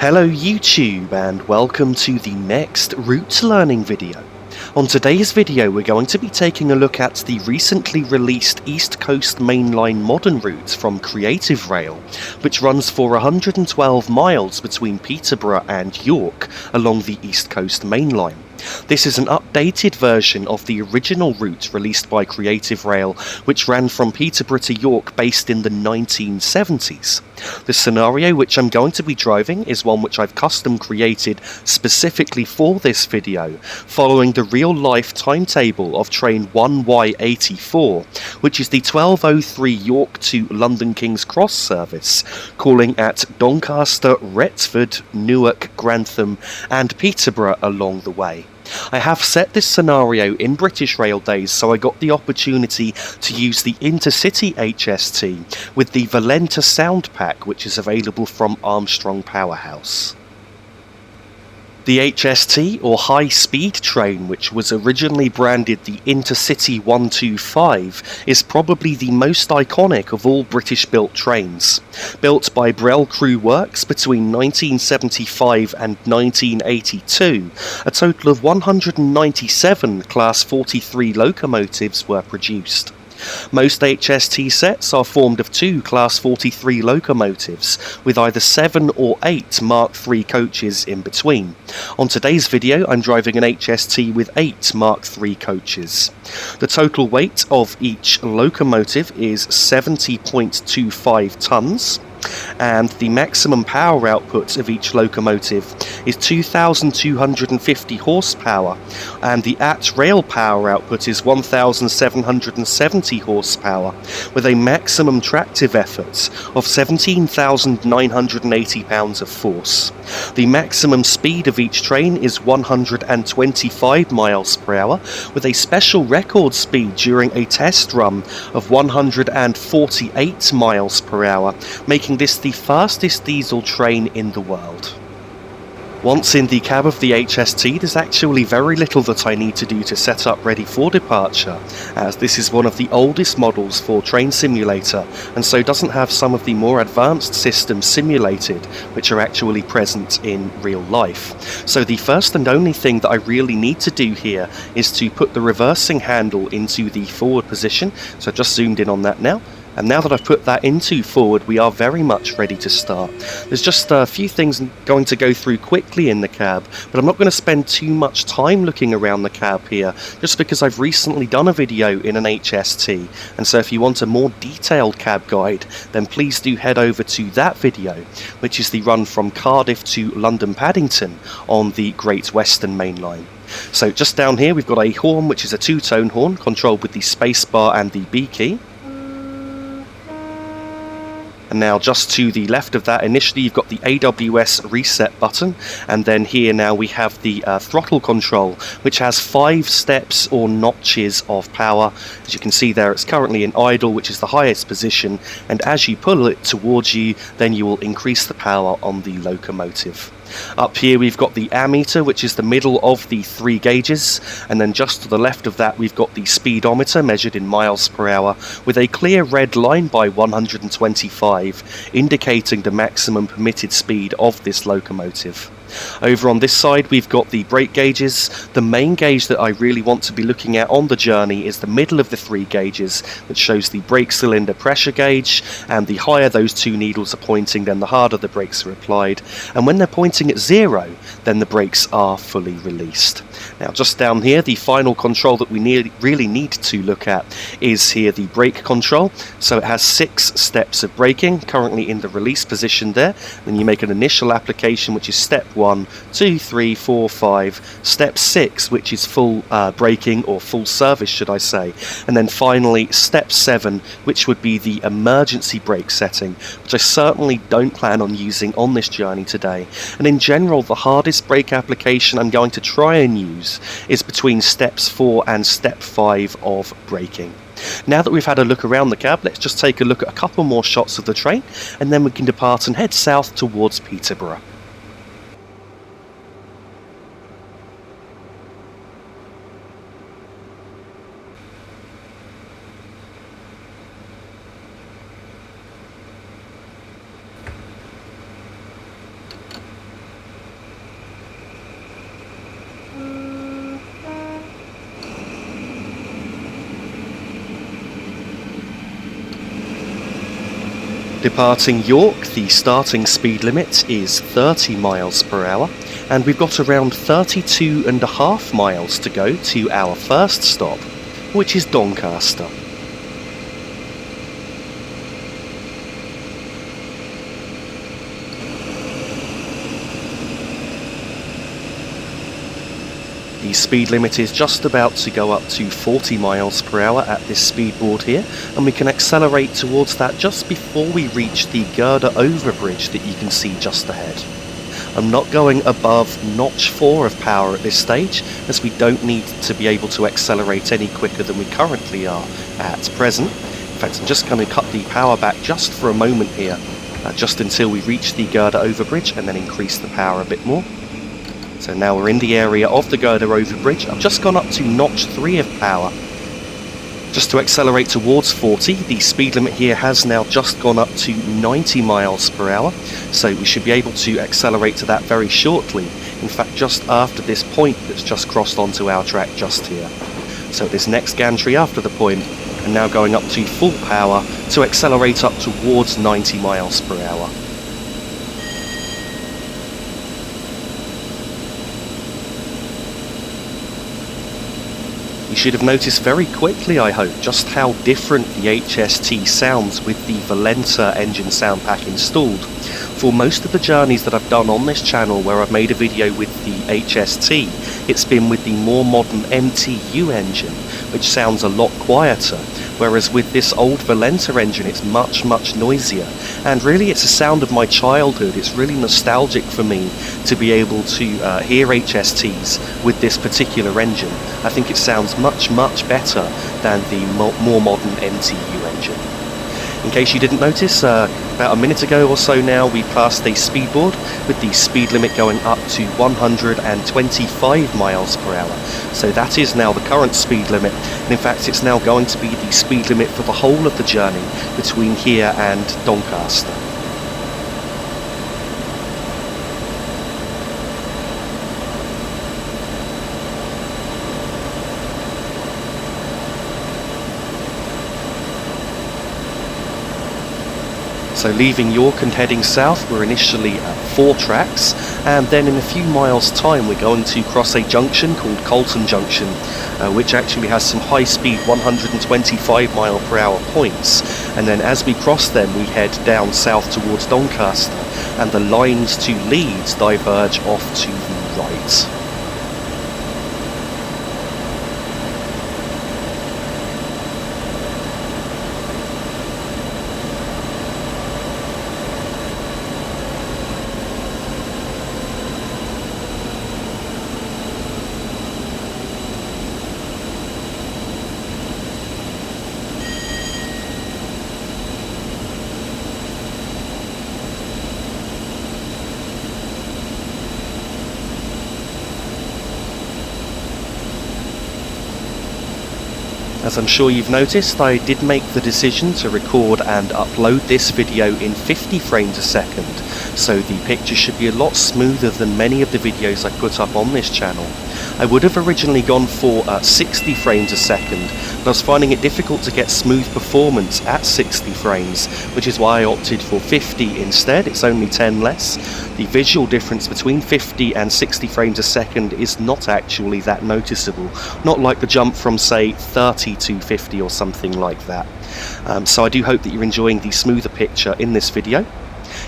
Hello YouTube and welcome to the next route learning video. On today's video we're going to be taking a look at the recently released East Coast Mainline Modern route from Creative Rail, which runs for 112 miles between Peterborough and York along the East Coast Mainline. This is an updated version of the original route released by Creative Rail, which ran from Peterborough to York based in the 1970s. The scenario which I'm going to be driving is one which I've custom created specifically for this video, following the real-life timetable of train 1Y84, which is the 12:03 York to London King's Cross service, calling at Doncaster, Retford, Newark, Grantham and Peterborough along the way. I have set this scenario in British Rail days, so I got the opportunity to use the Intercity HST with the Valenta sound pack, which is available from Armstrong Powerhouse. The HST, or High Speed Train, which was originally branded the Intercity 125, is probably the most iconic of all British-built trains. Built by Brel Crew Works between 1975 and 1982, a total of 197 Class 43 locomotives were produced. Most HST sets are formed of two Class 43 locomotives, with either 7 or 8 Mark III coaches in between. On today's video I'm driving an HST with 8 Mark III coaches. The total weight of each locomotive is 70.25 tonnes. And the maximum power output of each locomotive is 2,250 horsepower, and the at-rail power output is 1,770 horsepower, with a maximum tractive effort of 17,980 pounds of force. The maximum speed of each train is 125 miles per hour, with a special record speed during a test run of 148 miles per hour, making this the fastest diesel train in the world. Once in the cab of the HST, there's actually very little that I need to do to set up ready for departure, as this is one of the oldest models for Train Simulator, and so doesn't have some of the more advanced systems simulated, which are actually present in real life. So the first and only thing that I really need to do here is to put the reversing handle into the forward position, so I've just zoomed in on that now. And now that I've put that into forward, we are very much ready to start. There's just a few things I'm going to go through quickly in the cab, but I'm not going to spend too much time looking around the cab here, just because I've recently done a video in an HST, and so if you want a more detailed cab guide, then please do head over to that video, which is the run from Cardiff to London Paddington on the Great Western Main Line. So just down here we've got a horn, which is a two-tone horn, controlled with the space bar and the B key. And now just to the left of that, initially you've got the AWS reset button, and then here now we have the throttle control, which has 5 steps or notches of power. As you can see there, it's currently in idle, which is the highest position, and as you pull it towards you, then you will increase the power on the locomotive. Up here we've got the ammeter, which is the middle of the 3 gauges, and then just to the left of that we've got the speedometer measured in miles per hour, with a clear red line by 125 indicating the maximum permitted speed of this locomotive. Over on this side we've got the brake gauges. The main gauge that I really want to be looking at on the journey is the middle of the 3 gauges, which shows the brake cylinder pressure gauge, and the higher those 2 needles are pointing, then the harder the brakes are applied, and when they're pointing at 0, then the brakes are fully released. Now just down here, the final control that we really need to look at is here the brake control. So it has 6 steps of braking, currently in the release position there. Then you make an initial application, which is step 1, 2, 3, 4, 5, step 6, which is full braking, or full service should I say, and then finally step 7, which would be the emergency brake setting, which I certainly don't plan on using on this journey today. And in general, the hardest brake application I'm going to try and use is between steps 4 and step 5 of braking. Now that we've had a look around the cab, let's just take a look at a couple more shots of the train, and then we can depart and head south towards Peterborough. Departing York, the starting speed limit is 30 miles per hour, and we've got around 32.5 miles to go to our first stop, which is Doncaster. The speed limit is just about to go up to 40 miles per hour at this speed board here, and we can accelerate towards that just before we reach the girder overbridge that you can see just ahead. I'm not going above notch 4 of power at this stage, as we don't need to be able to accelerate any quicker than we currently are at present. In fact, I'm just going to cut the power back just for a moment here, just until we reach the girder overbridge, and then increase the power a bit more. So now we're in the area of the girder overbridge. I've just gone up to notch 3 of power, just to accelerate towards 40. The speed limit here has now just gone up to 90 miles per hour, so we should be able to accelerate to that very shortly. In fact, just after this point that's just crossed onto our track just here. So this next gantry after the point, and now going up to full power to accelerate up towards 90 miles per hour. You should have noticed very quickly, I hope, just how different the HST sounds with the Valenta engine sound pack installed. For most of the journeys that I've done on this channel where I've made a video with the HST, it's been with the more modern MTU engine, which sounds a lot quieter, whereas with this old Valenta engine it's much noisier. And really it's a sound of my childhood. It's really nostalgic for me to be able to hear HSTs with this particular engine. I think it sounds much better than the more modern MTU engine. In case you didn't notice, about a minute ago or so now we passed a speed board with the speed limit going up to 125 miles per hour. So that is now the current speed limit, and in fact it's now going to be the speed limit for the whole of the journey between here and Doncaster. So leaving York and heading south, we're initially at 4 tracks, and then in a few miles time we're going to cross a junction called Colton Junction, which actually has some high-speed 125 mile per hour points, and then as we cross them we head down south towards Doncaster, and the lines to Leeds diverge off to the right. As I'm sure you've noticed, I did make the decision to record and upload this video in 50 frames a second, so the picture should be a lot smoother than many of the videos I put up on this channel. I would have originally gone for 60 frames a second, but I was finding it difficult to get smooth performance at 60 frames, which is why I opted for 50 instead. It's only 10 less. The visual difference between 50 and 60 frames a second is not actually that noticeable, not like the jump from say 30 to 50 or something like that. So I do hope that you're enjoying the smoother picture in this video.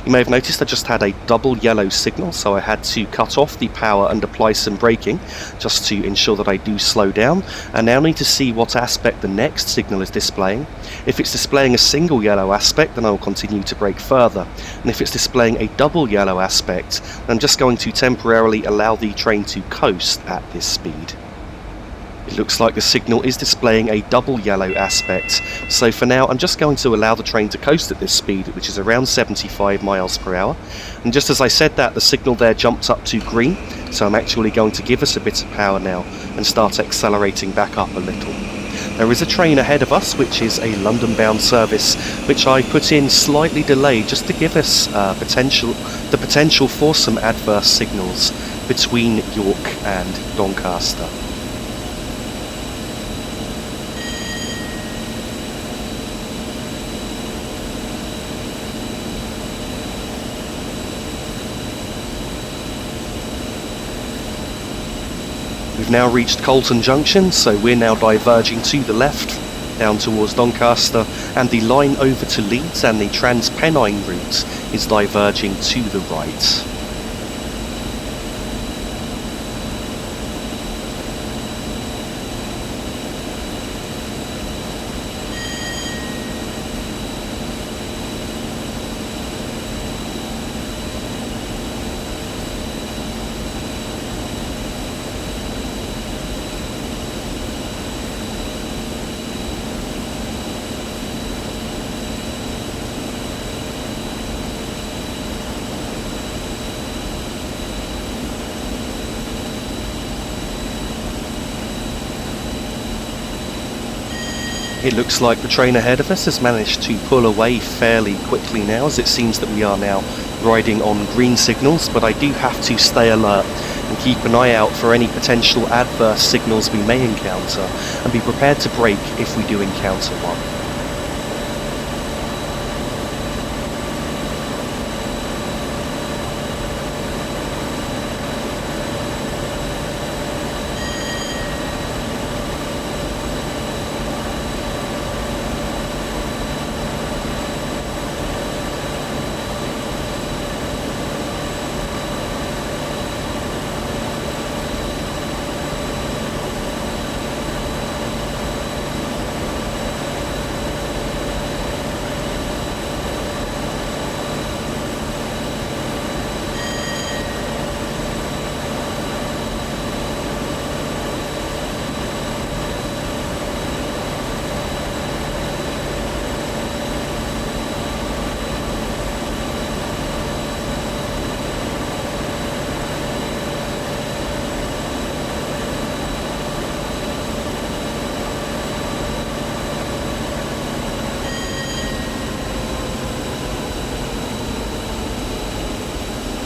You may have noticed I just had a double yellow signal, so I had to cut off the power and apply some braking just to ensure that I do slow down. I now need to see what aspect the next signal is displaying. If it's displaying a single yellow aspect, then I will continue to brake further, and if it's displaying a double yellow aspect, then I'm just going to temporarily allow the train to coast at this speed. It looks like the signal is displaying a double yellow aspect, so for now I'm just going to allow the train to coast at this speed, which is around 75 miles per hour. And just as I said that, the signal there jumped up to green, so I'm actually going to give us a bit of power now and start accelerating back up a little. There is a train ahead of us, which is a London-bound service, which I put in slightly delayed just to give us the potential for some adverse signals between York and Doncaster. We've now reached Colton Junction, so we're now diverging to the left, down towards Doncaster, and the line over to Leeds and the Transpennine route is diverging to the right. It looks like the train ahead of us has managed to pull away fairly quickly now, as it seems that we are now riding on green signals, but I do have to stay alert and keep an eye out for any potential adverse signals we may encounter, and be prepared to brake if we do encounter one.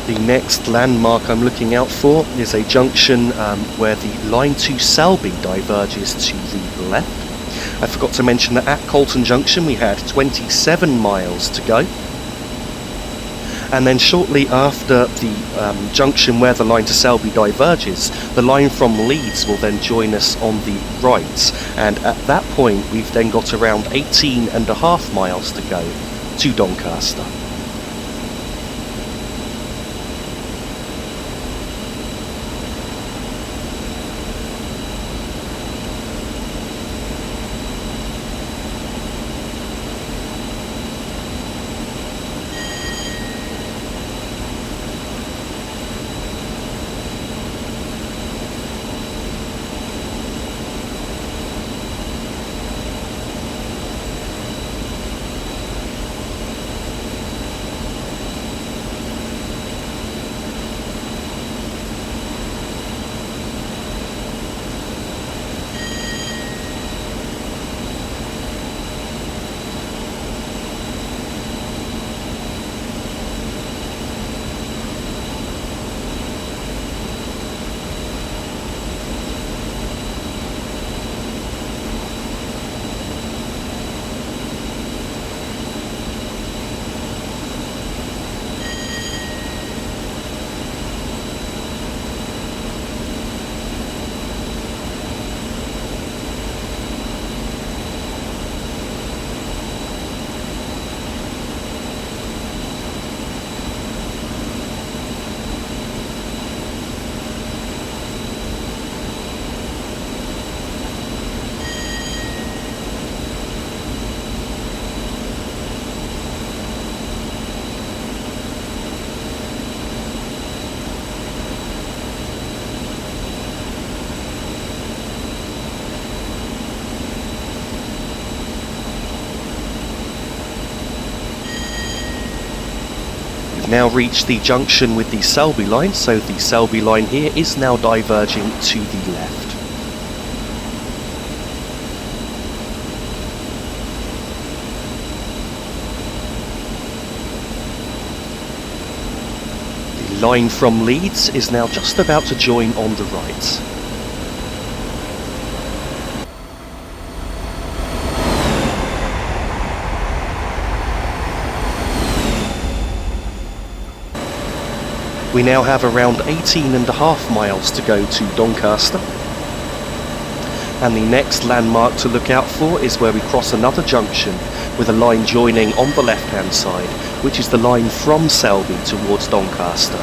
The next landmark I'm looking out for is a junction where the line to Selby diverges to the left. I forgot to mention that at Colton Junction we had 27 miles to go. And then shortly after the junction where the line to Selby diverges, the line from Leeds will then join us on the right. And at that point we've then got around 18.5 miles to go to Doncaster. Now reached the junction with the Selby line, so the Selby line here is now diverging to the left. The line from Leeds is now just about to join on the right. We now have around 18.5 miles to go to Doncaster. And the next landmark to look out for is where we cross another junction with a line joining on the left hand side, which is the line from Selby towards Doncaster.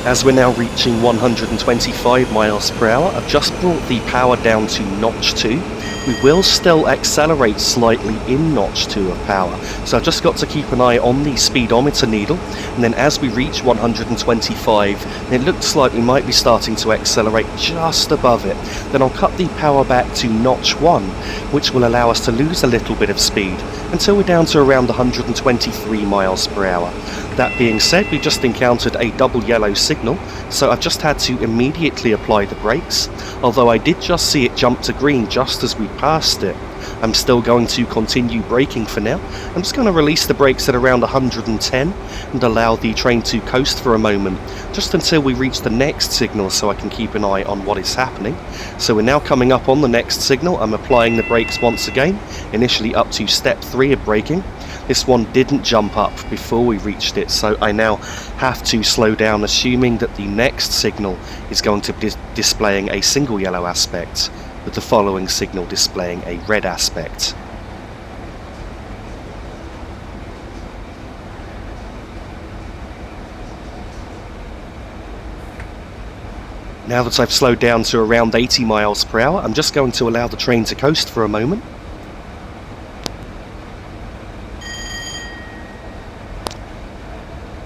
As we're now reaching 125 miles per hour, I've just brought the power down to notch 2. We will still accelerate slightly in notch 2 of power, so I've just got to keep an eye on the speedometer needle, and then as we reach 125, it looks like we might be starting to accelerate just above it. Then I'll cut the power back to notch 1, which will allow us to lose a little bit of speed until we're down to around 123 miles per hour. That being said, we just encountered a double yellow signal, so I've just had to immediately apply the brakes. Although I did just see it jump to green just as we passed it, I'm still going to continue braking for now. I'm just going to release the brakes at around 110 and allow the train to coast for a moment, just until we reach the next signal so I can keep an eye on what is happening. So we're now coming up on the next signal. I'm applying the brakes once again, initially up to step 3 of braking. This one didn't jump up before we reached it, so I now have to slow down, assuming that the next signal is going to be displaying a single yellow aspect, with the following signal displaying a red aspect. Now that I've slowed down to around 80 miles per hour, I'm just going to allow the train to coast for a moment.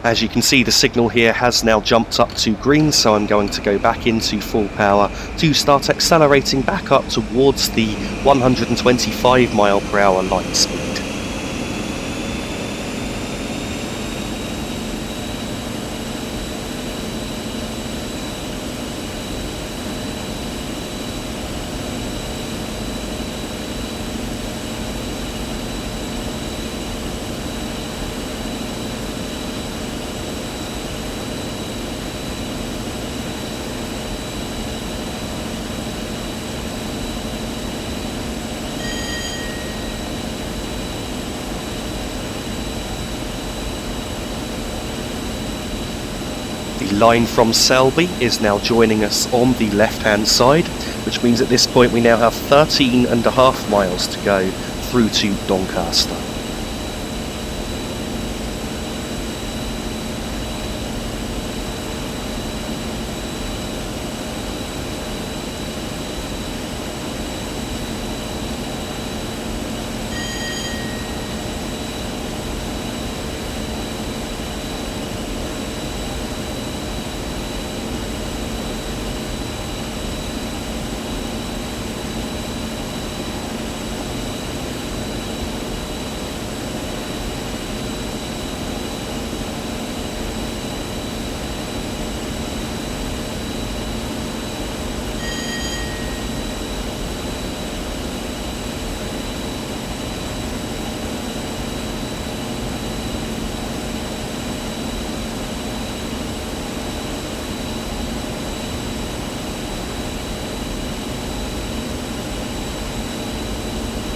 As you can see, the signal here has now jumped up to green, so I'm going to go back into full power to start accelerating back up towards the 125 mile per hour line speed. The line from Selby is now joining us on the left hand side, which means at this point we now have 13.5 miles to go through to Doncaster.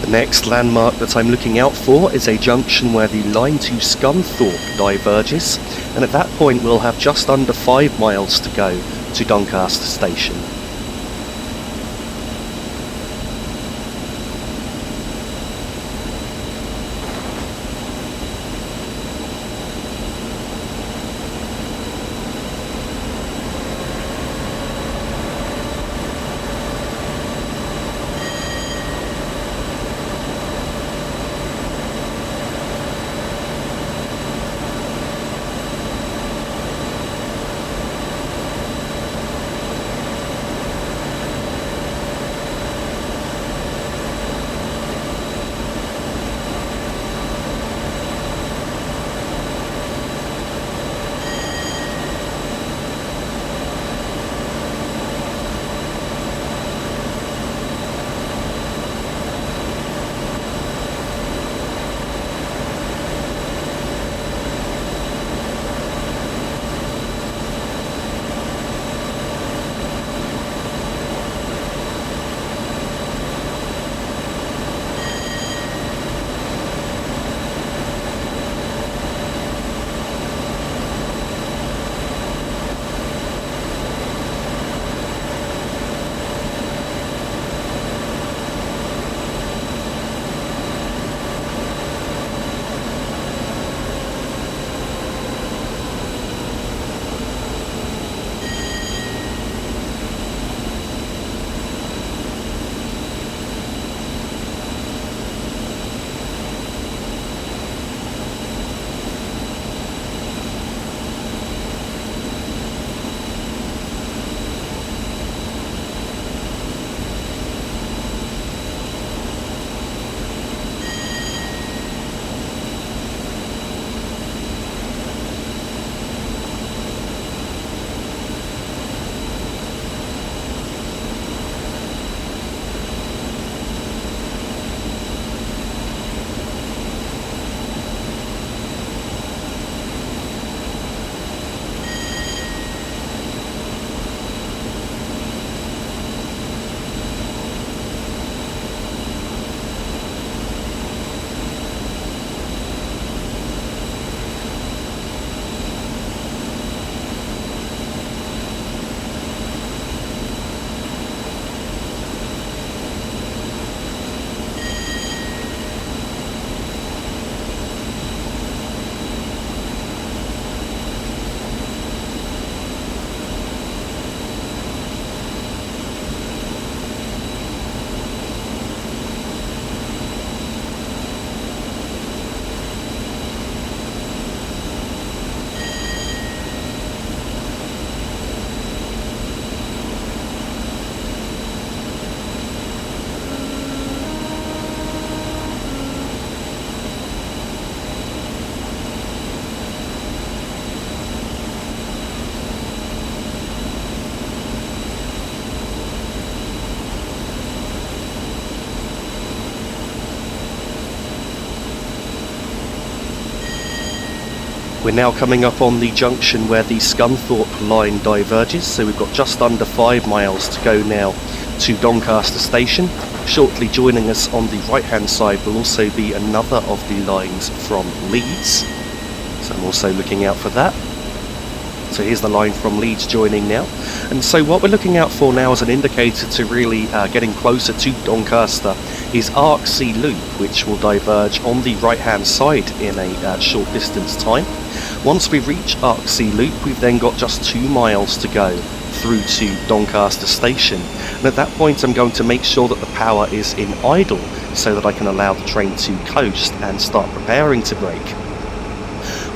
The next landmark that I'm looking out for is a junction where the line to Scunthorpe diverges, and at that point we'll have just under 5 miles to go to Doncaster station. We're now coming up on the junction where the Scunthorpe line diverges, so we've got just under 5 miles to go now to Doncaster Station. Shortly joining us on the right hand side will also be another of the lines from Leeds, so I'm also looking out for that. So here's the line from Leeds joining now. And so what we're looking out for now as an indicator to really getting closer to Doncaster is Arksea Loop, which will diverge on the right hand side in a short distance time. Once we reach Arksea Loop, we've then got just 2 miles to go through to Doncaster Station. And at that point I'm going to make sure that the power is in idle so that I can allow the train to coast and start preparing to brake.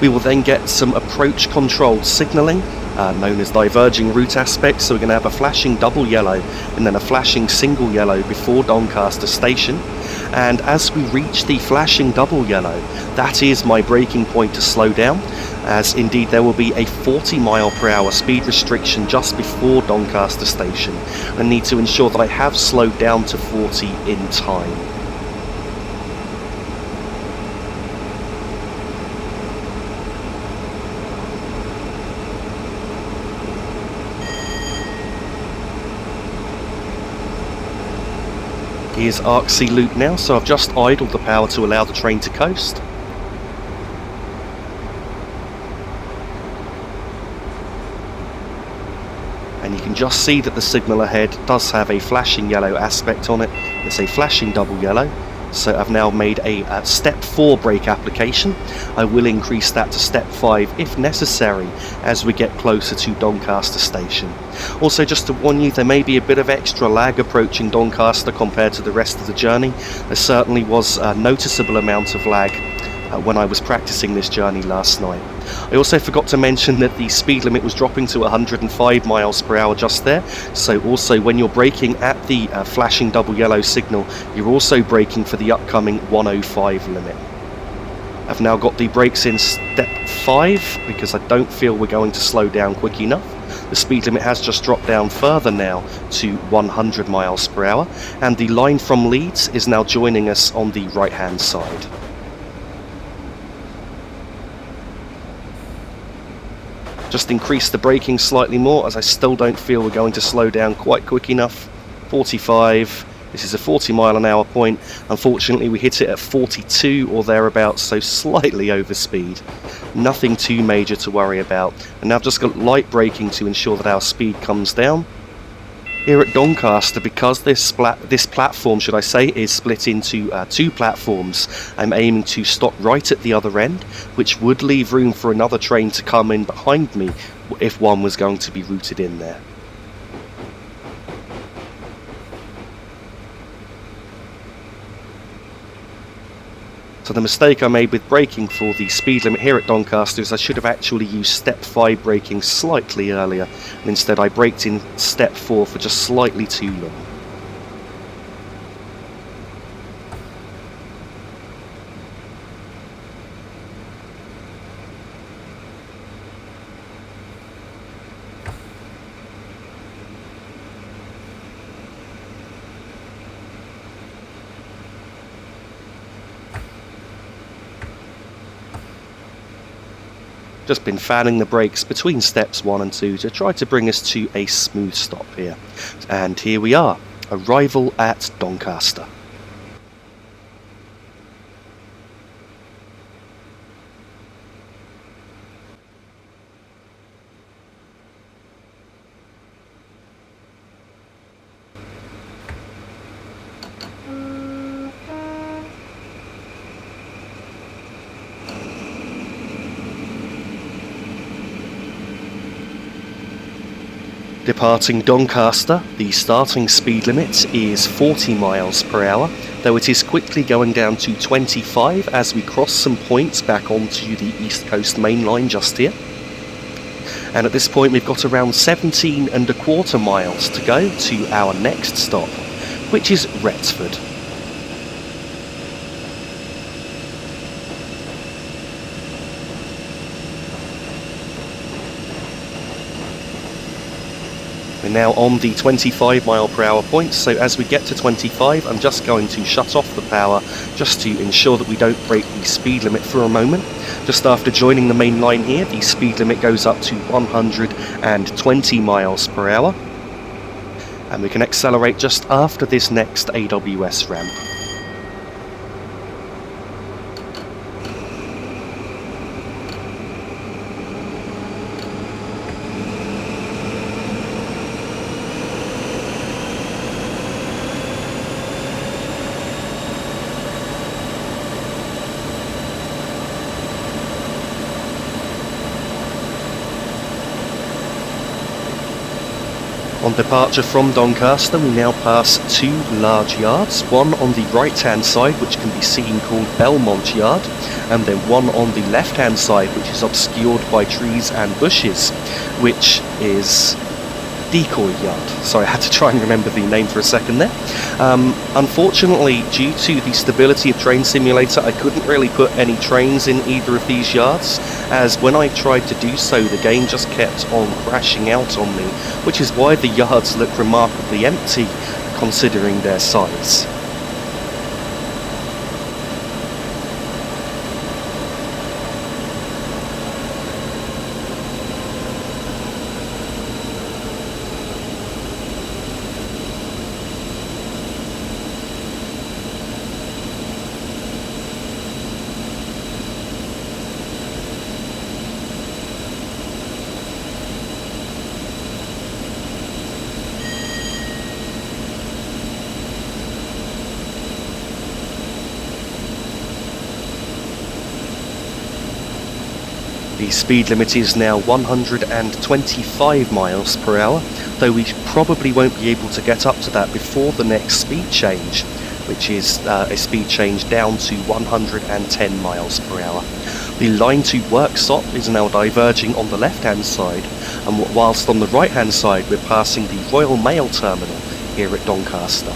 We will then get some approach controlled signalling, known as diverging route aspects, so we're going to have a flashing double yellow and then a flashing single yellow before Doncaster Station. And as we reach the flashing double yellow, that is my braking point to slow down, as indeed there will be a 40 mph speed restriction just before Doncaster Station. I need to ensure that I have slowed down to 40 in time. Here's Arksea Loop now, so I've just idled the power to allow the train to coast. And you can just see that the signal ahead does have a flashing yellow aspect on it. It's a flashing double yellow. So I've now made a step 4 brake application. I will increase that to step 5 if necessary as we get closer to Doncaster Station. Also, just to warn you, there may be a bit of extra lag approaching Doncaster compared to the rest of the journey. There certainly was a noticeable amount of lag when I was practicing this journey last night. I also forgot to mention that the speed limit was dropping to 105 mph just there, so also when you're braking at the flashing double yellow signal, you're also braking for the upcoming 105 limit. I've now got the brakes in step 5 because I don't feel we're going to slow down quick enough. The speed limit has just dropped down further now to 100 mph, and the line from Leeds is now joining us on the right hand side. Just increase the braking slightly more as I still don't feel we're going to slow down quite quick enough. 45, this is a 40 mph point. Unfortunately we hit it at 42 or thereabouts, so slightly over speed. Nothing too major to worry about. And now I've just got light braking to ensure that our speed comes down. Here at Doncaster, because this platform, should I say, is split into 2 platforms, I'm aiming to stop right at the other end, which would leave room for another train to come in behind me if one was going to be routed in there. So the mistake I made with braking for the speed limit here at Doncaster is I should have actually used step 5 braking slightly earlier, and instead I braked in step 4 for just slightly too long. Just been fanning the brakes between steps 1 and 2 to try to bring us to a smooth stop here. And here we are, arrival at Doncaster. Departing Doncaster, the starting speed limit is 40 mph, though it is quickly going down to 25 as we cross some points back onto the East Coast Main Line just here. And at this point we've got around 17¼ miles to go to our next stop, which is Retford. We're now on the 25 mile per hour point, so as we get to 25, I'm just going to shut off the power just to ensure that we don't break the speed limit for a moment. Just after joining the main line here, the speed limit goes up to 120 miles per hour. And we can accelerate just after this next AWS ramp. On departure from Doncaster, we now pass two large yards, one on the right-hand side, which can be seen called Belmont Yard, and then one on the left-hand side, which is obscured by trees and bushes, which is Decoy Yard. Sorry, I had to try and remember the name for a second there. Unfortunately, due to the stability of Train Simulator, I couldn't really put any trains in either of these yards, as when I tried to do so, the game just kept on crashing out on me, which is why the yards look remarkably empty, considering their size. The speed limit is now 125 miles per hour, though we probably won't be able to get up to that before the next speed change, which is a speed change down to 110 miles per hour. The line to Worksop is now diverging on the left-hand side, and whilst on the right-hand side we're passing the Royal Mail Terminal here at Doncaster.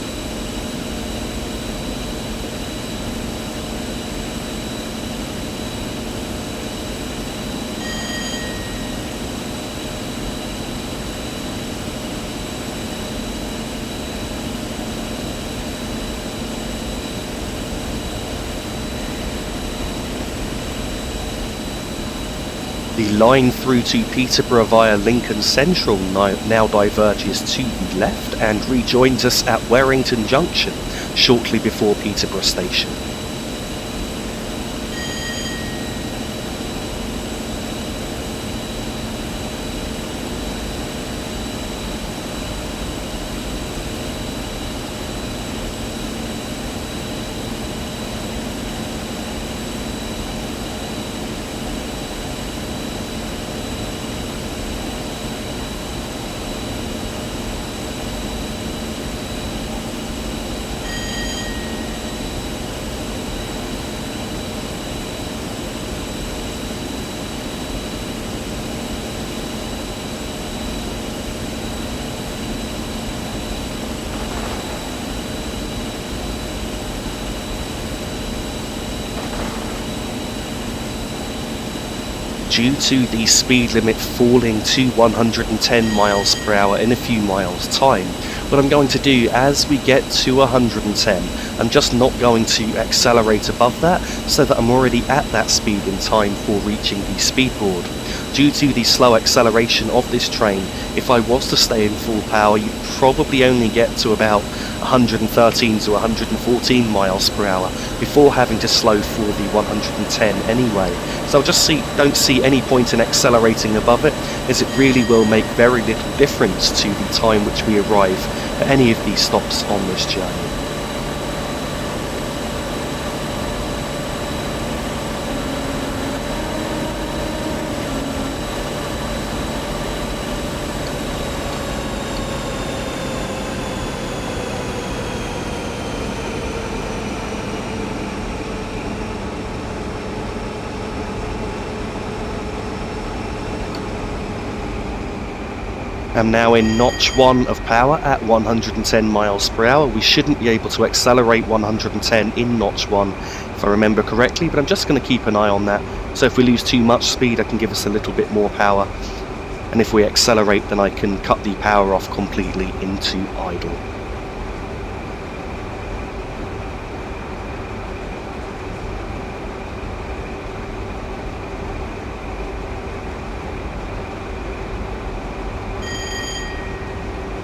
The line through to Peterborough via Lincoln Central now diverges to the left and rejoins us at Warrington Junction shortly before Peterborough Station. Due to the speed limit falling to 110 miles per hour in a few miles time, what I'm going to do as we get to 110, I'm just not going to accelerate above that so that I'm already at that speed in time for reaching the speed board. Due to the slow acceleration of this train, if I was to stay in full power, you'd probably only get to about 113 to 114 miles per hour before having to slow for the 110 anyway. So I don't see any point in accelerating above it, as it really will make very little difference to the time which we arrive at any of these stops on this journey. I'm now in notch 1 of power at 110 miles per hour. We shouldn't be able to accelerate 110 in notch 1 if I remember correctly, but I'm just going to keep an eye on that. So if we lose too much speed, I can give us a little bit more power. and if we accelerate then I can cut the power off completely into idle.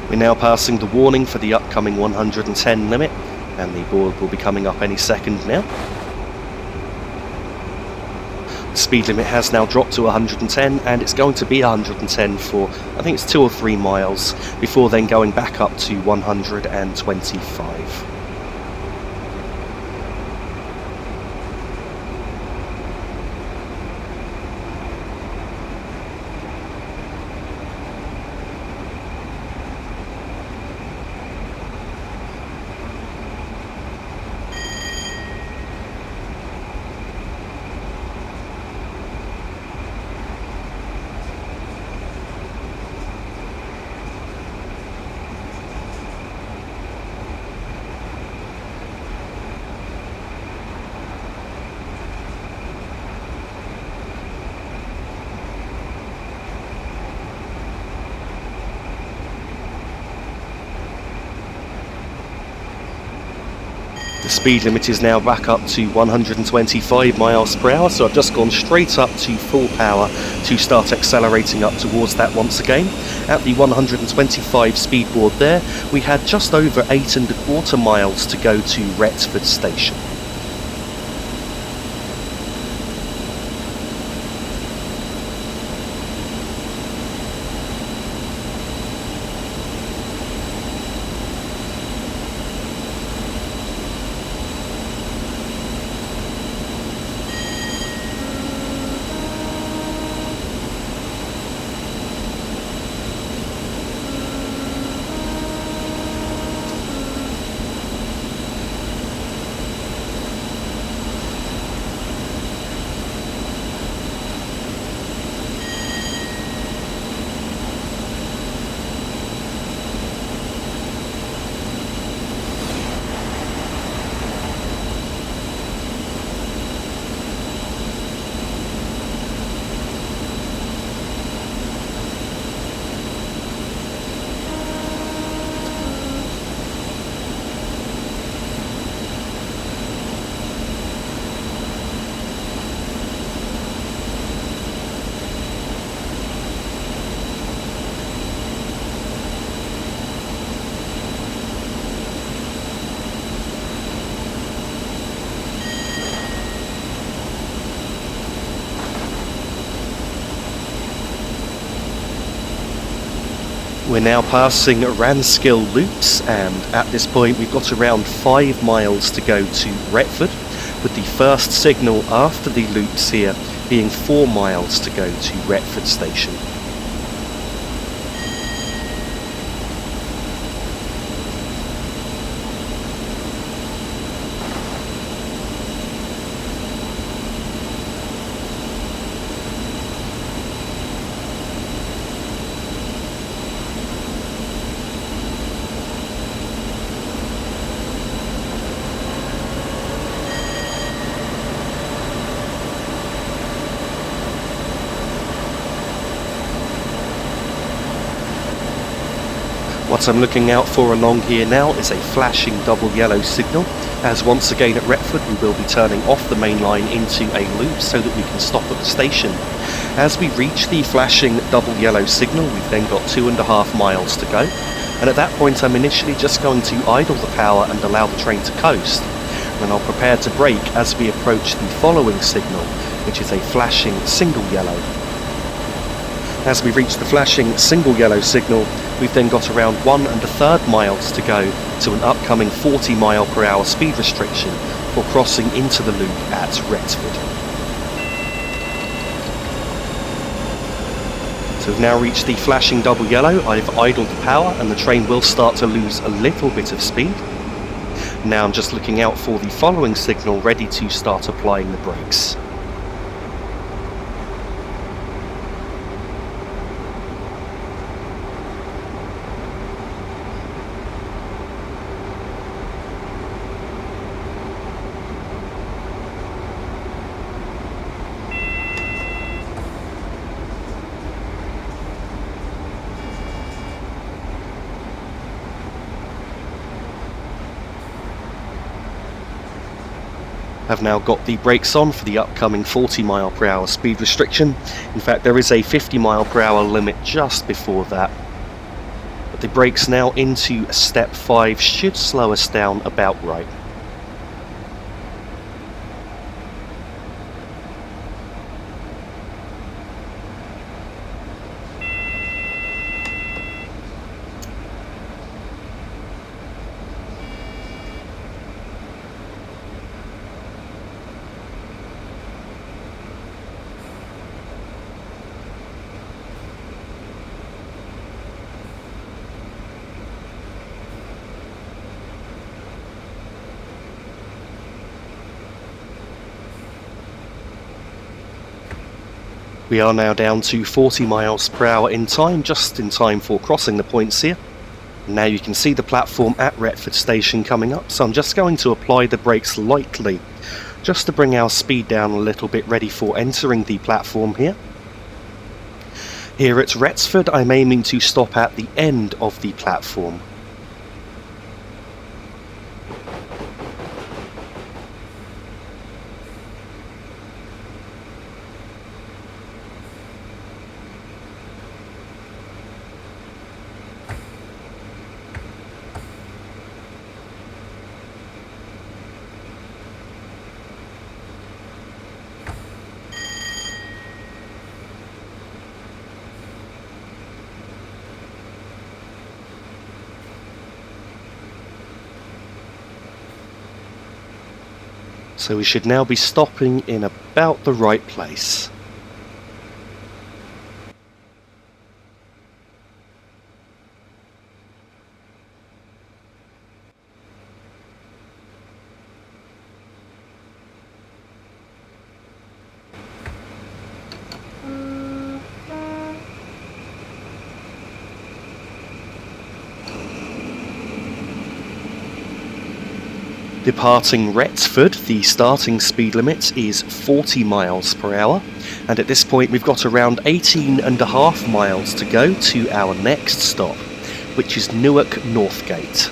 We're now passing the warning for the upcoming 110 limit, and the board will be coming up any second now. The speed limit has now dropped to 110, and it's going to be 110 for, I think it's 2 or 3 miles, before then going back up to 125. The speed limit is now back up to 125 miles per hour, so I've just gone straight up to full power to start accelerating up towards that once again. At the 125 speed board there, we had just over 8¼ miles to go to Retford station. We're now passing Ranskill loops, and at this point we've got around 5 miles to go to Retford, with the first signal after the loops here being 4 miles to go to Retford station. What I'm looking out for along here now is a flashing double yellow signal, as once again at Retford we will be turning off the main line into a loop so that we can stop at the station. As we reach the flashing double yellow signal, we've then got 2½ miles to go, and at that point I'm initially just going to idle the power and allow the train to coast. Then I'll prepare to brake as we approach the following signal, which is a flashing single yellow. As we reach the flashing single yellow signal, we've then got around 1⅓ miles to go to an upcoming 40 mph speed restriction for crossing into the loop at Retford. So we've now reached the flashing double yellow. I've idled the power and the train will start to lose a little bit of speed. Now I'm just looking out for the following signal, ready to start applying the brakes. I've now got the brakes on for the upcoming 40 mile per hour speed restriction. In fact, there is a 50 mile per hour limit just before that. But the brakes now into step 5 should slow us down about right. We are now down to 40 miles per hour in time, just in time for crossing the points here. Now you can see the platform at Retford Station coming up, so I'm just going to apply the brakes lightly, just to bring our speed down a little bit, ready for entering the platform here. Here at Retford, I'm aiming to stop at the end of the platform. So we should now be stopping in about the right place. Departing Retford, the starting speed limit is 40 miles per hour, and at this point we've got around 18.5 miles to go to our next stop, which is Newark Northgate.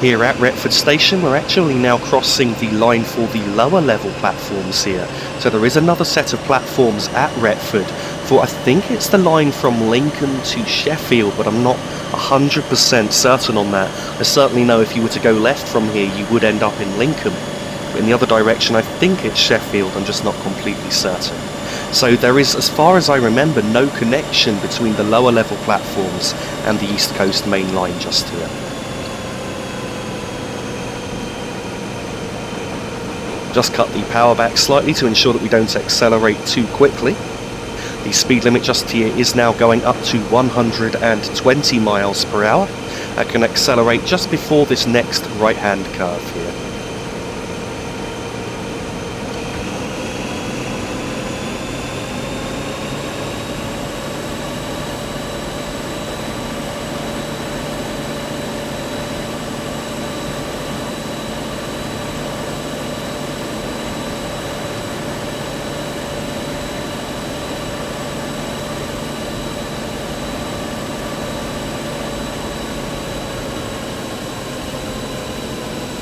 Here at Retford Station, we're actually now crossing the line for the lower level platforms here, so there is another set of platforms at Retford for, I think it's the line from Lincoln to Sheffield, but I'm not 100% certain on that. I certainly know if you were to go left from here you would end up in Lincoln, but in the other direction I think it's Sheffield, I'm just not completely certain. So there is, as far as I remember, no connection between the lower level platforms and the East Coast Main Line just here. Just cut the power back slightly to ensure that we don't accelerate too quickly. The speed limit just here is now going up to 120 miles per hour. I can accelerate just before this next right-hand curve here.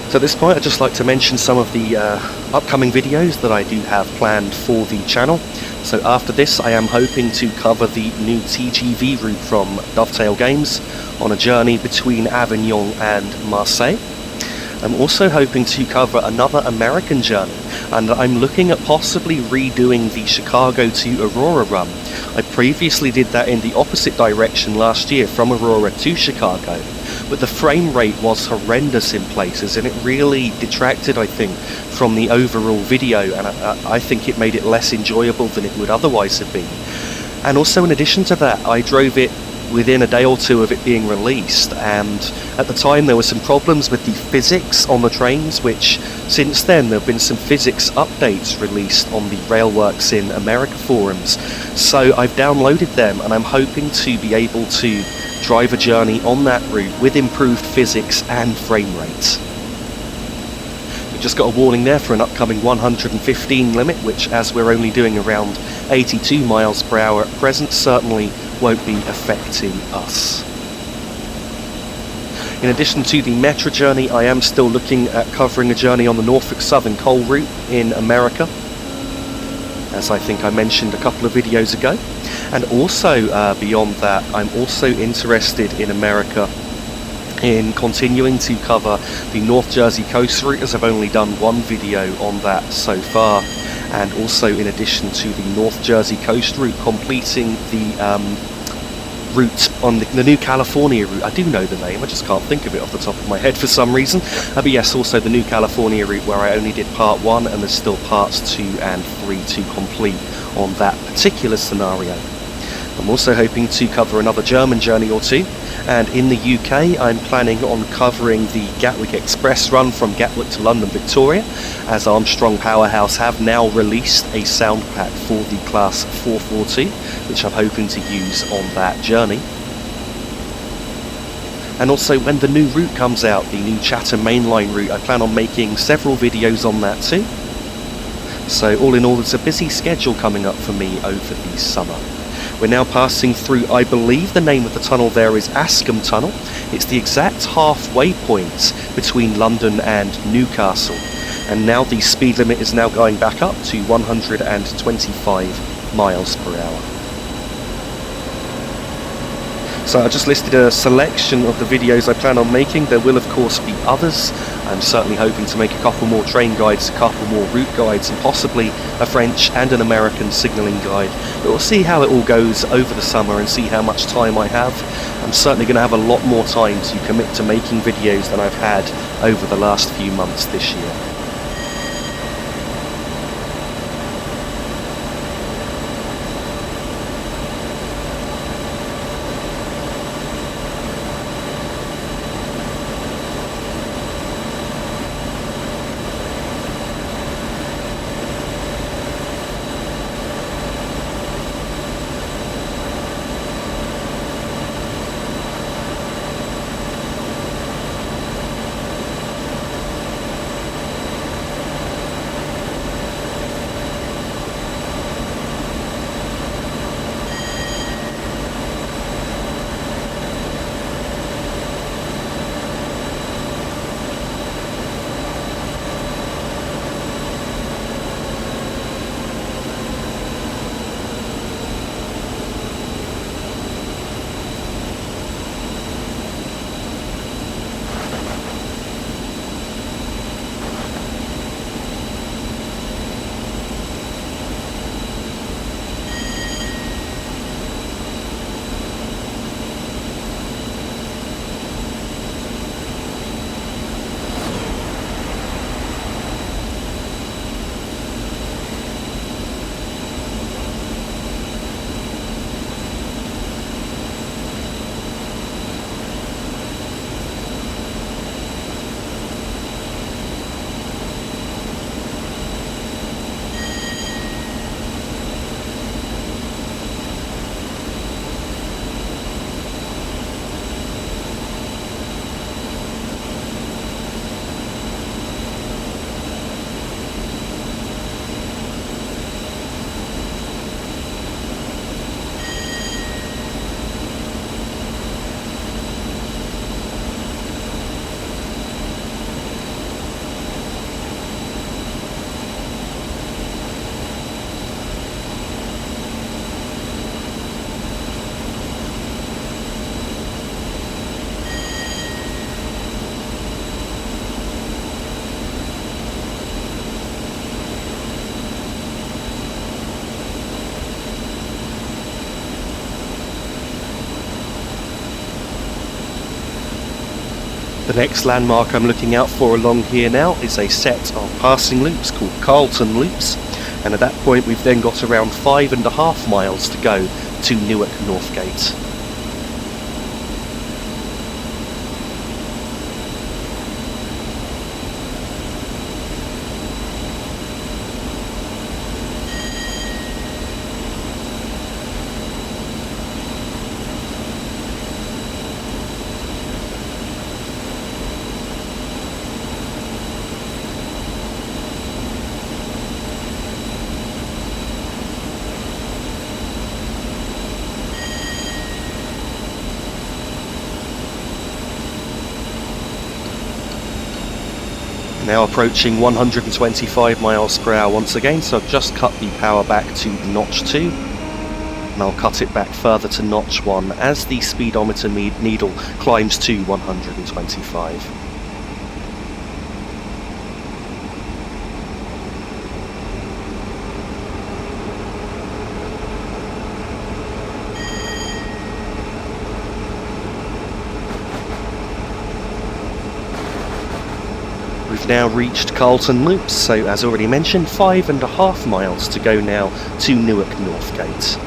So at this point I'd just like to mention some of the upcoming videos that I do have planned for the channel. So after this I am hoping to cover the new TGV route from Dovetail Games on a journey between Avignon and Marseille. I'm also hoping to cover another American journey, and I'm looking at possibly redoing the Chicago to Aurora run. I previously did that in the opposite direction last year from Aurora to Chicago, but the frame rate was horrendous in places and it really detracted, I think, from the overall video, and I think it made it less enjoyable than it would otherwise have been. And also in addition to that, I drove it within a day or two of it being released, and at the time there were some problems with the physics on the trains, which since then there have been some physics updates released on the Railworks in America forums. So I've downloaded them and I'm hoping to be able to drive a journey on that route with improved physics and frame rates. We've just got a warning there for an upcoming 115 limit, which, as we're only doing around 82 miles per hour at present, certainly won't be affecting us. In addition to the Metro journey, I am still looking at covering a journey on the Norfolk Southern Coal Route in America, as I think I mentioned a couple of videos ago. And also beyond that, I'm also interested in America in continuing to cover the North Jersey coast route, as I've only done one video on that so far, and also in addition to the North Jersey coast route, completing the route on the new California route. I do know the name, I just can't think of it off the top of my head for some reason. But yes, also the new California route, where I only did part 1 and there's still parts 2 and 3 to complete on that particular scenario. I'm also hoping to cover another German journey or two, and in the UK I'm planning on covering the Gatwick Express run from Gatwick to London Victoria, as Armstrong Powerhouse have now released a sound pack for the Class 442, which I'm hoping to use on that journey. And also when the new route comes out, the new Chatham mainline route, I plan on making several videos on that too. So all in all, it's a busy schedule coming up for me over the summer. We're now passing through, I believe the name of the tunnel there is Askham Tunnel. It's the exact halfway point between London and Newcastle. And now the speed limit is now going back up to 125 miles per hour. So I just listed a selection of the videos I plan on making. There will of course be others. I'm certainly hoping to make a couple more train guides, a couple more route guides, and possibly a French and an American signalling guide. But we'll see how it all goes over the summer and see how much time I have. I'm certainly going to have a lot more time to commit to making videos than I've had over the last few months this year. The next landmark I'm looking out for along here now is a set of passing loops called Carlton Loops, and at that point we've then got around 5.5 miles to go to Newark Northgate. Now approaching 125 miles per hour once again, so I've just cut the power back to notch 2. And I'll cut it back further to notch 1 as the speedometer needle climbs to 125. We've now reached Carlton Loops, so as already mentioned, 5.5 miles to go now to Newark Northgate.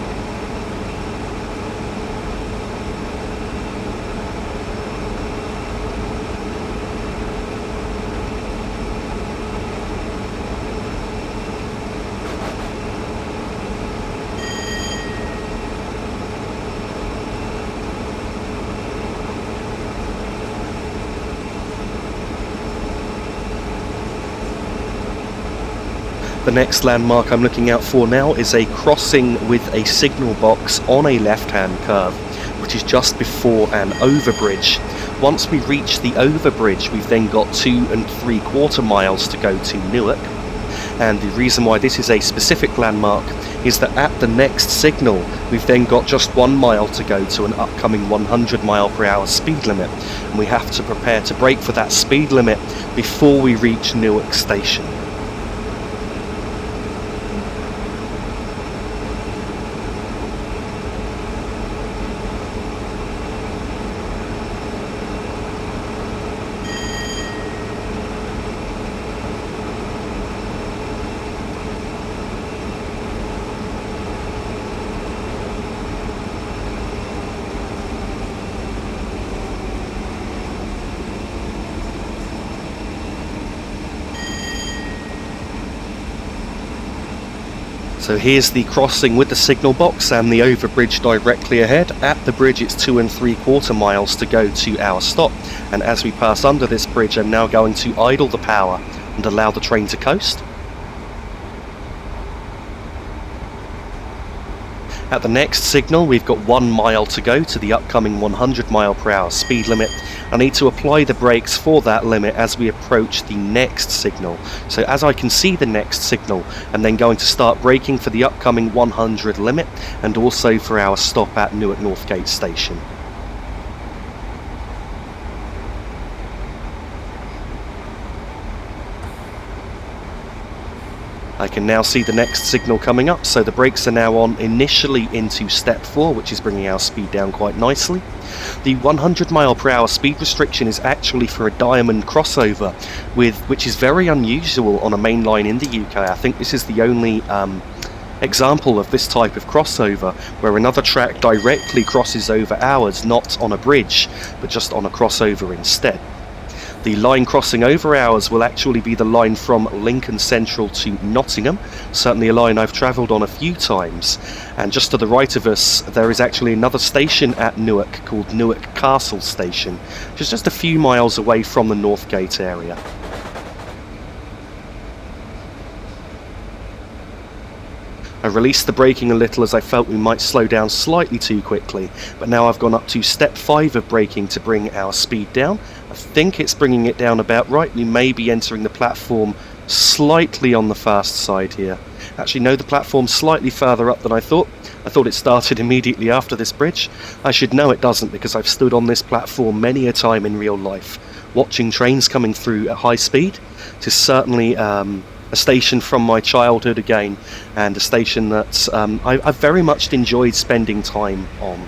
The next landmark I'm looking out for now is a crossing with a signal box on a left-hand curve, which is just before an overbridge. Once we reach the overbridge, we've then got 2.75 miles to go to Newark. And the reason why this is a specific landmark is that at the next signal, we've then got just 1 mile to go to an upcoming 100 mile per hour speed limit. And we have to prepare to brake for that speed limit before we reach Newark Station. So here's the crossing with the signal box and the overbridge directly ahead. At the bridge it's 2.75 miles to go to our stop, and as we pass under this bridge I'm now going to idle the power and allow the train to coast. At the next signal we've got 1 mile to go to the upcoming 100 mile per hour speed limit. I need to apply the brakes for that limit as we approach the next signal. So as I can see the next signal, I'm then going to start braking for the upcoming 100 limit and also for our stop at Newark Northgate Station. I can now see the next signal coming up, so the brakes are now on initially into step 4, which is bringing our speed down quite nicely. The 100 mile per hour speed restriction is actually for a diamond crossover, which is very unusual on a main line in the UK. I think this is the only example of this type of crossover where another track directly crosses over ours, not on a bridge, but just on a crossover instead. The line crossing over ours will actually be the line from Lincoln Central to Nottingham, certainly a line I've travelled on a few times. And just to the right of us there is actually another station at Newark called Newark Castle Station, which is just a few miles away from the Northgate area. I released the braking a little as I felt we might slow down slightly too quickly, but now I've gone up to step 5 of braking to bring our speed down. I think it's bringing it down about right. We may be entering the platform slightly on the fast side here. Actually no, the platform's slightly further up than I thought. I thought it started immediately after this bridge. I should know it doesn't, because I've stood on this platform many a time in real life, watching trains coming through at high speed. It is certainly a station from my childhood again, and a station that I've very much enjoyed spending time on.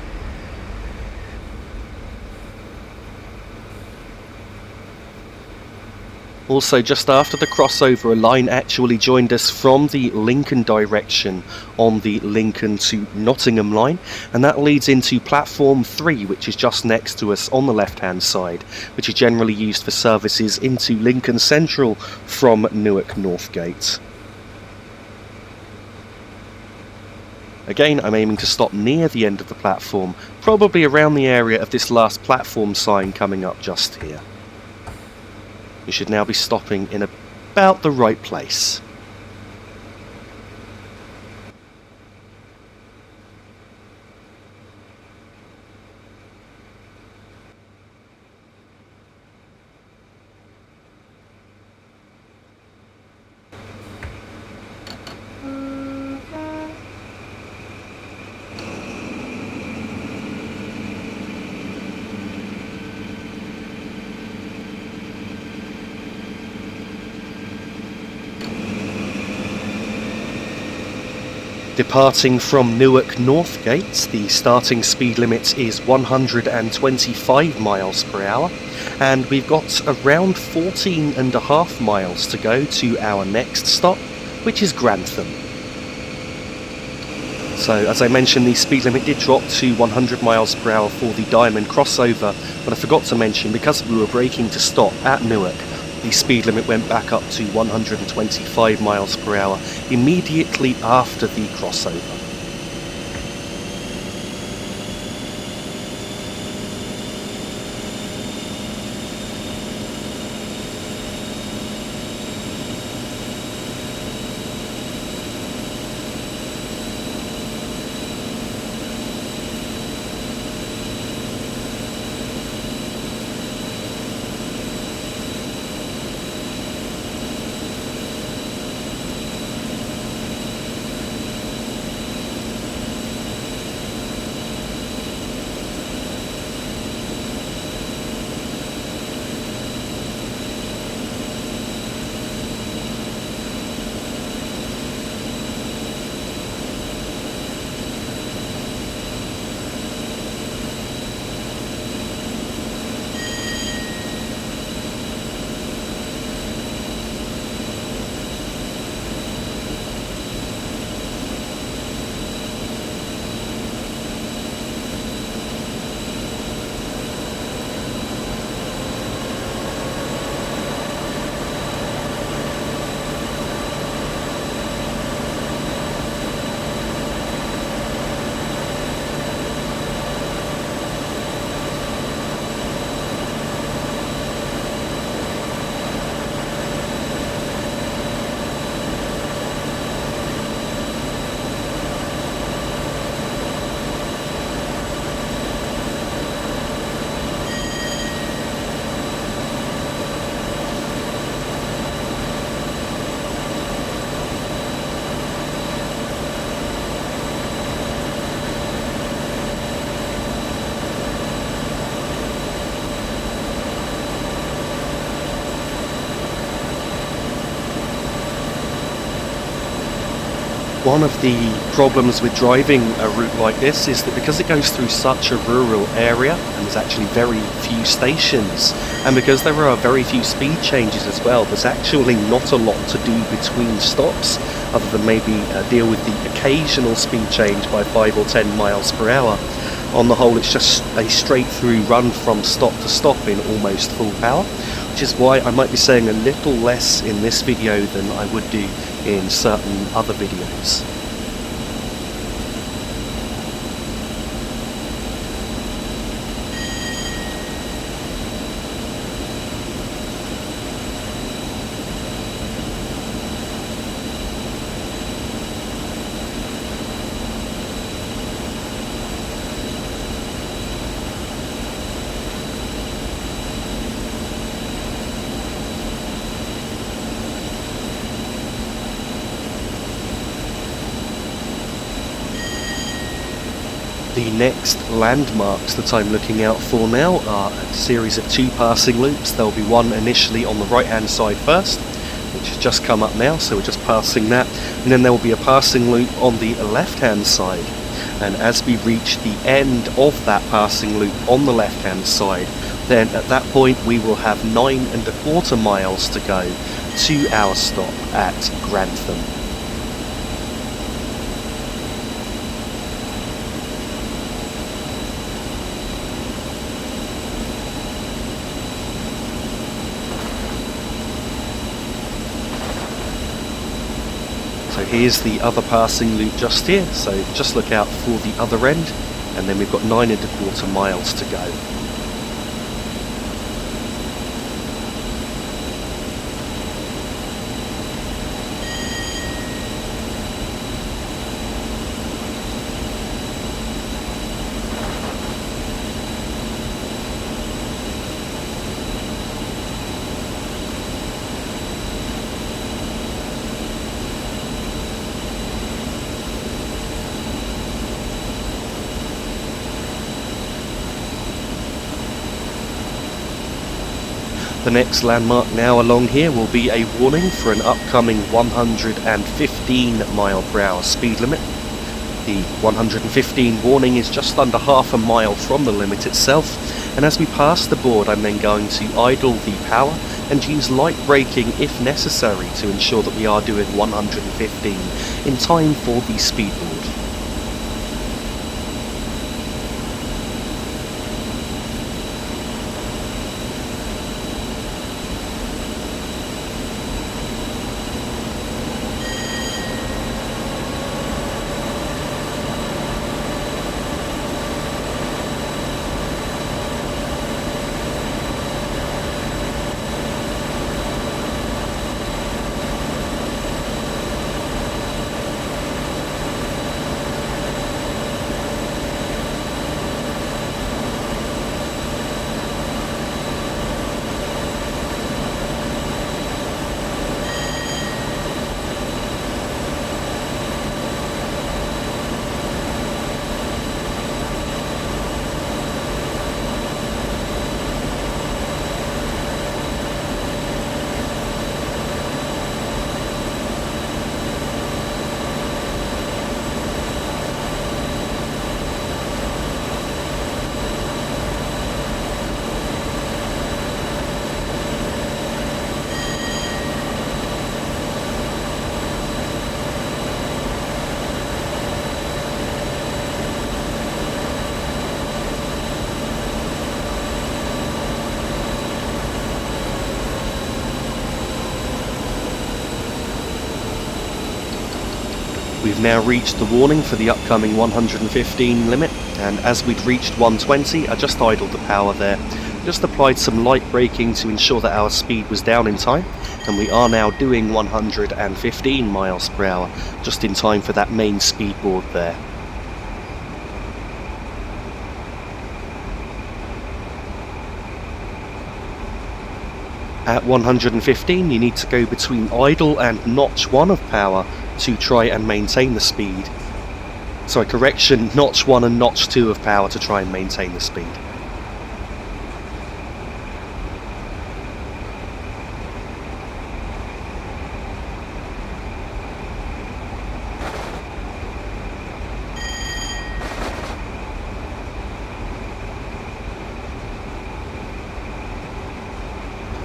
Also, just after the crossover, a line actually joined us from the Lincoln direction on the Lincoln to Nottingham line, and that leads into platform 3, which is just next to us on the left hand side, which is generally used for services into Lincoln Central from Newark Northgate. Again, I'm aiming to stop near the end of the platform, probably around the area of this last platform sign coming up just here. We should now be stopping in about the right place. Departing from Newark Northgate, the starting speed limit is 125 miles per hour, and we've got around 14.5 miles to go to our next stop, which is Grantham. So, as I mentioned, the speed limit did drop to 100 miles per hour for the Diamond crossover, but I forgot to mention, because we were braking to stop at Newark, the speed limit went back up to 125 miles per hour immediately after the crossover. One of the problems with driving a route like this is that because it goes through such a rural area and there's actually very few stations, and because there are very few speed changes as well, there's actually not a lot to do between stops other than maybe deal with the occasional speed change by 5 or 10 miles per hour. On the whole, it's just a straight through run from stop to stop in almost full power, which is why I might be saying a little less in this video than I would do in certain other videos. The next landmarks that I'm looking out for now are a series of 2 passing loops. There will be one initially on the right hand side first, which has just come up now, so we're just passing that, and then there will be a passing loop on the left hand side, and as we reach the end of that passing loop on the left hand side, then at that point we will have 9.25 miles to go to our stop at Grantham. So here's the other passing loop just here, so just look out for the other end, and then we've got 9.25 miles to go. The next landmark now along here will be a warning for an upcoming 115 mile per hour speed limit. The 115 warning is just under half a mile from the limit itself, and as we pass the board I'm then going to idle the power and use light braking if necessary to ensure that we are doing 115 in time for the speed board. We've now reached the warning for the upcoming 115 limit, and as we'd reached 120 I just idled the power there, just applied some light braking to ensure that our speed was down in time, and we are now doing 115 miles per hour, just in time for that main speed board there. At 115 you need to go between idle and notch 1 of power to try and maintain the speed. Sorry, correction, notch 1 and notch 2 of power to try and maintain the speed.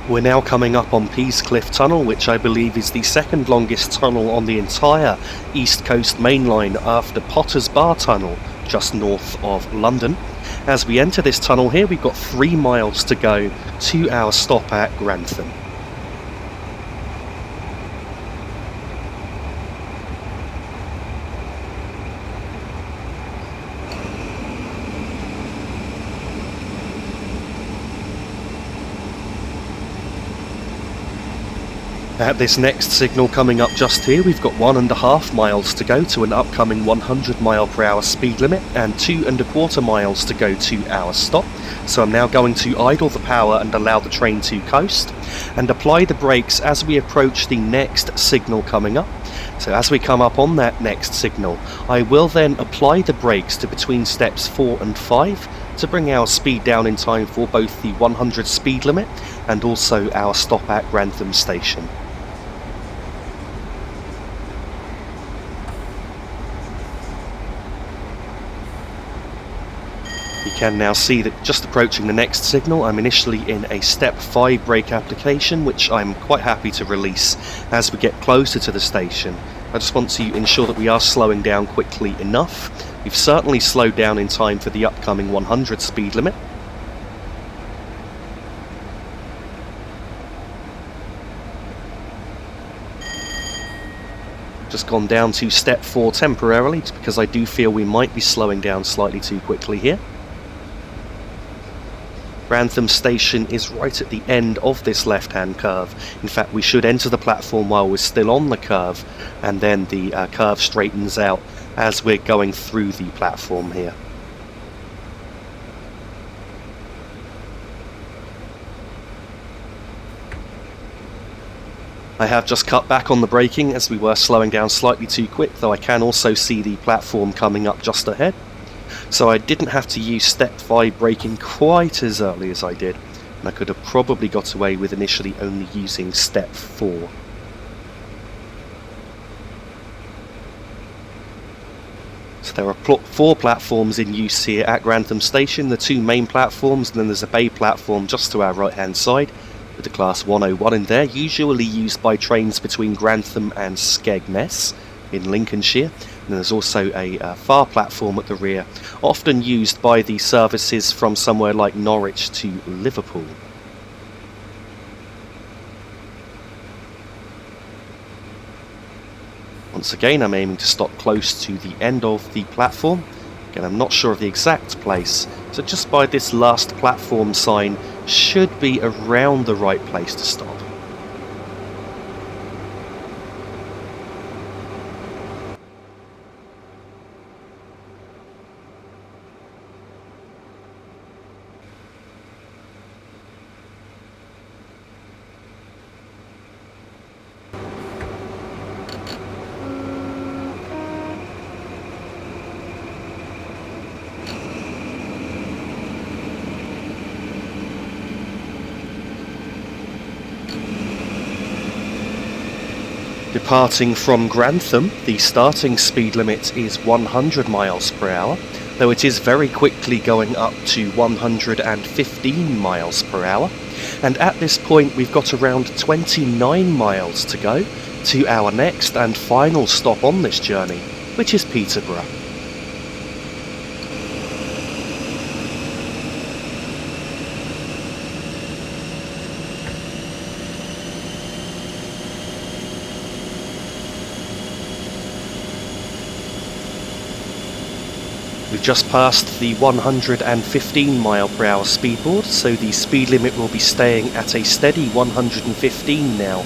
We're now coming up on Peascliff Tunnel, which I believe is the second longest tunnel on the entire East Coast Main Line after Potter's Bar Tunnel, just north of London. As we enter this tunnel here, we've got 3 miles to go to our stop at Grantham. At this next signal coming up just here, we've got 1.5 miles to go to an upcoming 100 mile per hour speed limit and 2.25 miles to go to our stop. So I'm now going to idle the power and allow the train to coast and apply the brakes as we approach the next signal coming up. So as we come up on that next signal, I will then apply the brakes to between steps 4 and 5 to bring our speed down in time for both the 100 speed limit and also our stop at Grantham station. You can now see that just approaching the next signal, I'm initially in a step 5 brake application, which I'm quite happy to release as we get closer to the station. I just want to ensure that we are slowing down quickly enough. We've certainly slowed down in time for the upcoming 100 speed limit. Just gone down to step 4 temporarily because I do feel we might be slowing down slightly too quickly here. Grantham station is right at the end of this left-hand curve. In fact, we should enter the platform while we're still on the curve, and then the curve straightens out as we're going through the platform here. I have just cut back on the braking as we were slowing down slightly too quick, though I can also see the platform coming up just ahead. So I didn't have to use step 5 braking quite as early as I did, and I could have probably got away with initially only using step 4. So there are 4 platforms in use here at Grantham Station, the 2 main platforms, and then there's a bay platform just to our right hand side with the Class 101 in there, usually used by trains between Grantham and Skegness in Lincolnshire. And there's also a far platform at the rear, often used by the services from somewhere like Norwich to Liverpool. Once again, I'm aiming to stop close to the end of the platform. Again, I'm not sure of the exact place, so just by this last platform sign should be around the right place to stop. Departing from Grantham, the starting speed limit is 100 miles per hour, though it is very quickly going up to 115 miles per hour. And at this point we've got around 29 miles to go to our next and final stop on this journey, which is Peterborough. We've just passed the 115 mile per hour speed board, so the speed limit will be staying at a steady 115 now,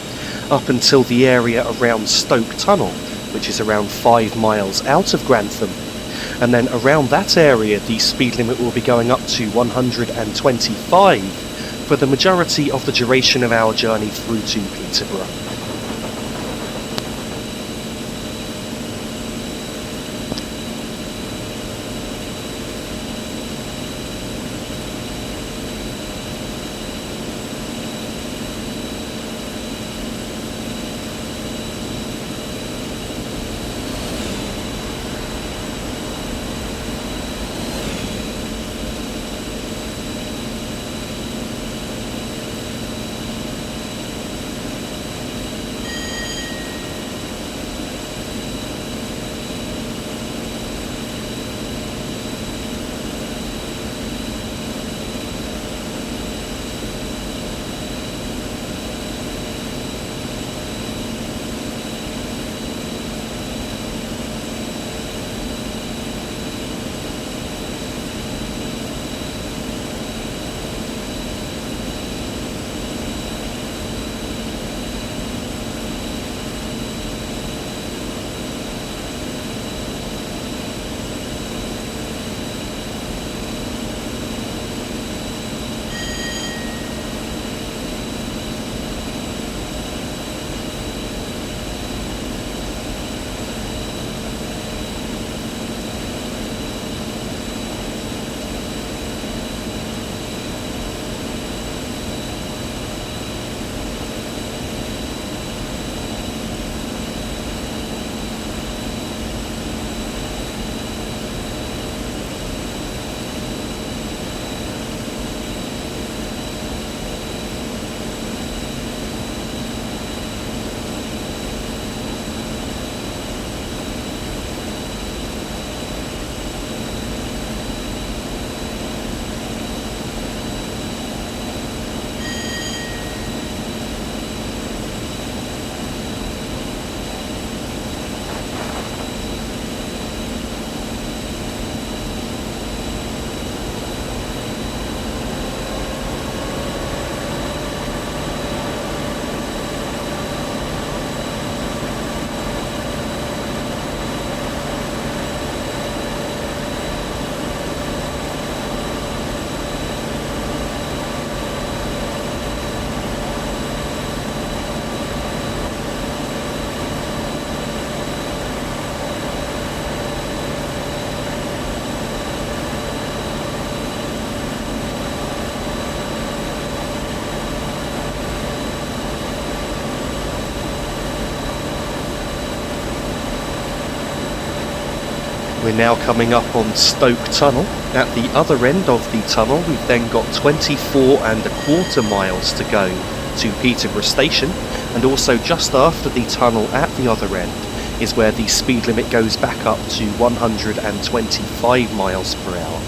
up until the area around Stoke Tunnel, which is around 5 miles out of Grantham. And then around that area the speed limit will be going up to 125 for the majority of the duration of our journey through to Peterborough. We're now coming up on Stoke Tunnel. At the other end of the tunnel, we've then got 24.25 miles to go to Peterborough Station, and also just after the tunnel at the other end is where the speed limit goes back up to 125 miles per hour.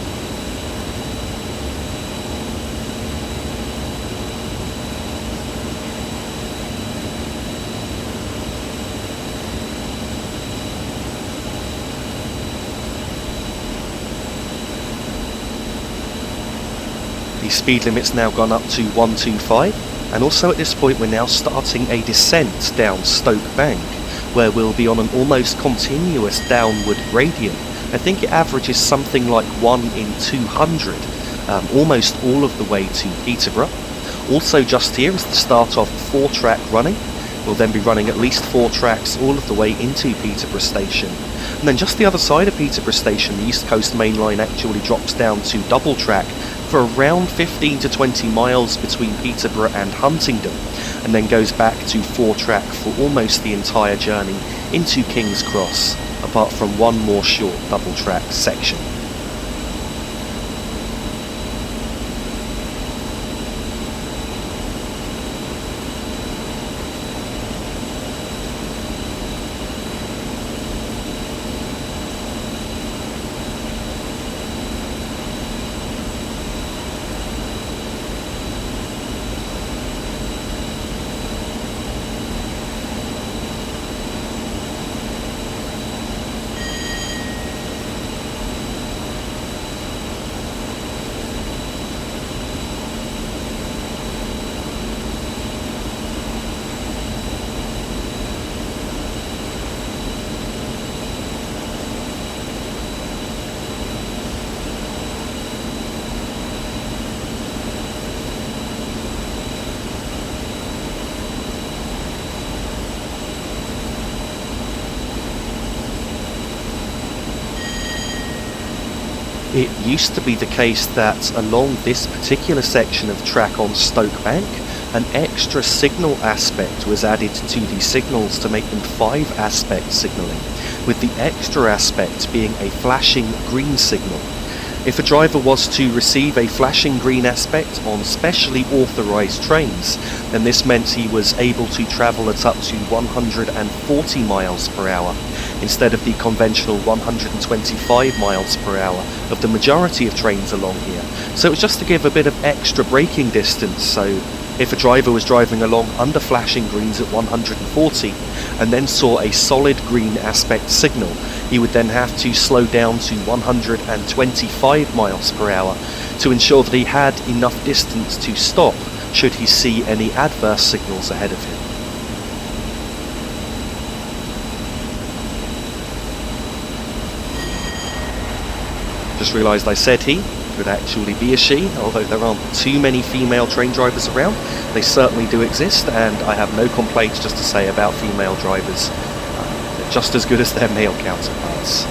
The speed limit's now gone up to 125, and also at this point we're now starting a descent down Stoke Bank, where we'll be on an almost continuous downward gradient. I think it averages something like 1 in 200, almost all of the way to Peterborough. Also just here is the start of 4-track running. We'll then be running at least 4 tracks all of the way into Peterborough Station. And then just the other side of Peterborough Station, the East Coast Main Line actually drops down to double track for around 15 to 20 miles between Peterborough and Huntingdon, and then goes back to 4-track for almost the entire journey into King's Cross, apart from one more short double track section. It used to be the case that along this particular section of track on Stoke Bank, an extra signal aspect was added to the signals to make them 5-aspect signalling, with the extra aspect being a flashing green signal. If a driver was to receive a flashing green aspect on specially authorised trains, then this meant he was able to travel at up to 140 miles per hour, instead of the conventional 125 miles per hour of the majority of trains along here. So it was just to give a bit of extra braking distance, so if a driver was driving along under flashing greens at 140 and then saw a solid green aspect signal, he would then have to slow down to 125 miles per hour to ensure that he had enough distance to stop should he see any adverse signals ahead of him. Just realised I said he, could actually be a she, although there aren't too many female train drivers around. They certainly do exist, and I have no complaints just to say about female drivers. They're just as good as their male counterparts.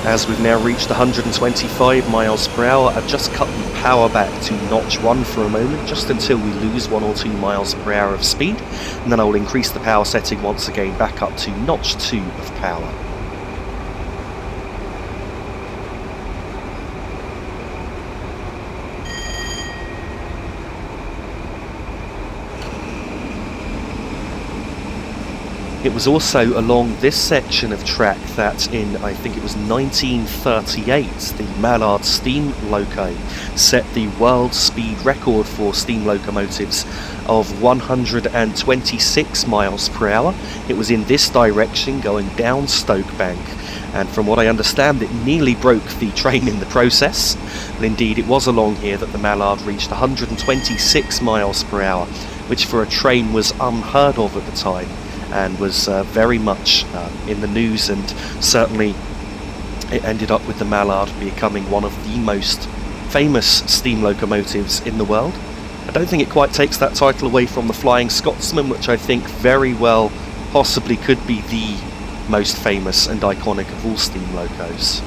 As we've now reached 125 miles per hour, I've just cut the power back to notch 1 for a moment, just until we lose 1 or 2 miles per hour of speed, and then I will increase the power setting once again back up to notch 2 of power. It was also along this section of track that in, I think it was 1938, the Mallard steam loco set the world speed record for steam locomotives of 126 miles per hour. It was in this direction going down Stoke Bank, and from what I understand it nearly broke the train in the process. And indeed it was along here that the Mallard reached 126 miles per hour, which for a train was unheard of at the time, and was very much in the news, and certainly it ended up with the Mallard becoming one of the most famous steam locomotives in the world. I don't think it quite takes that title away from the Flying Scotsman, which I think very well possibly could be the most famous and iconic of all steam locos.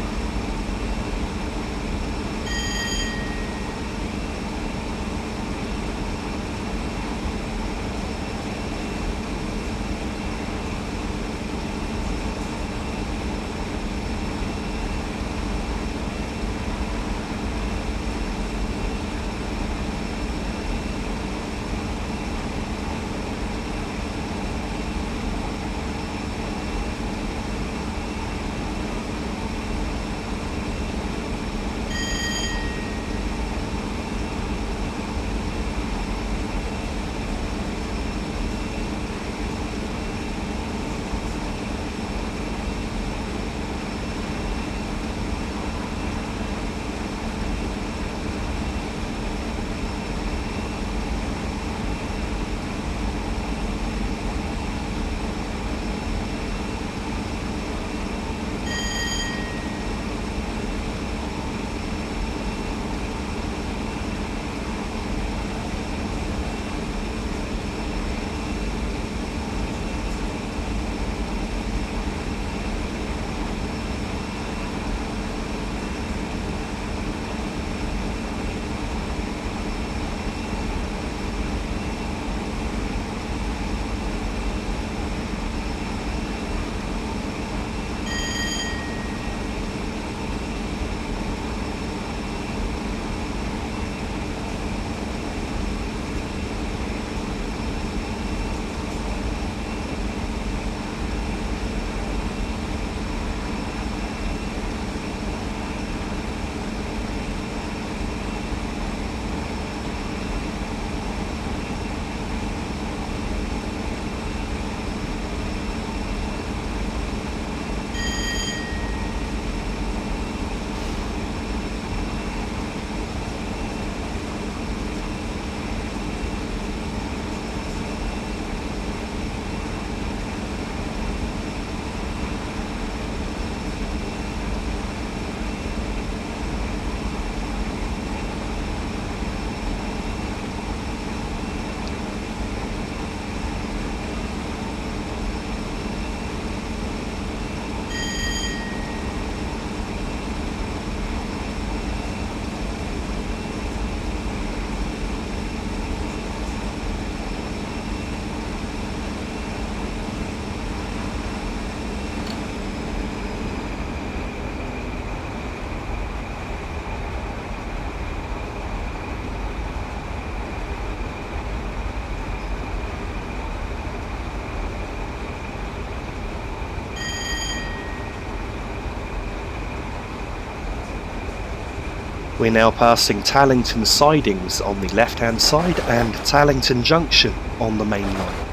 We're now passing Tallington sidings on the left-hand side and Tallington Junction on the main line.